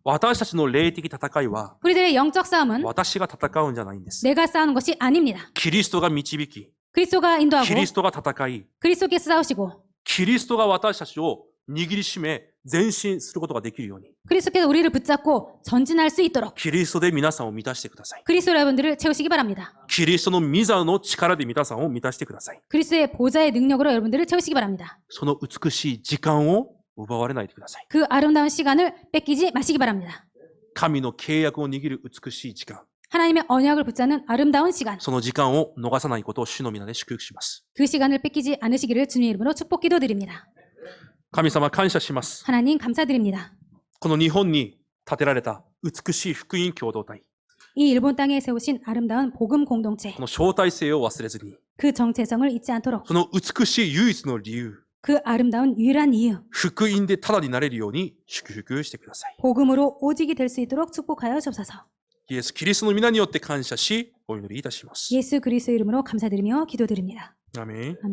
私たちの霊的戦いは 우리들의 영적 싸움은 私が戦うんじゃないんです。 내가 싸우는 것이 아닙니다. キリストが導き、 그리스도가 キ 인도하고 リストが戦い、 그리스도께서 싸우시고 キリストが私たちを握りしめ前進することができるように、 그리스도께서 우리를 붙잡고 전진할 수 있도록 キリストで皆さんを満たしてください。 그리스도 여러분들을 채우시기 바랍니다. キリストの御座の力で皆さんを満たしてください。 그리스도의 보좌의 능력으로 여러분들을 채우시기 바랍니다. その美しい時間を奪われないでください。 그 아름다운 시간을 뺏기지 마시기 바랍니다. 神の契約を握る美しい時間、 하나님의 언약을 붙잡는 아름다운 시간, その時間を逃さないことを主の皆で祝福します。 그 시간을 뺏기지 않으시기를 주님의 이름으로 축복 기도드립니다. 神様感謝します。 하나님 감사드립니다. この日本に建てられた美しい福音共同体、 이 일본 땅에 세우신 아름다운 복음 공동체, この招待制を忘れずに、 그 정체성을 잊지 않도록 その美しい唯一の理由、 그 아름다운 유일한 이유, 福音でただになれるように祝福してください。 복음으로 오직이 될 수 있도록 축복하여 주옵소서. イエス・キリストの皆によって感謝し、お祈りいたします。 예수 그리스도 이름으로 감사드리며 기도드립니다. アメン。 아멘.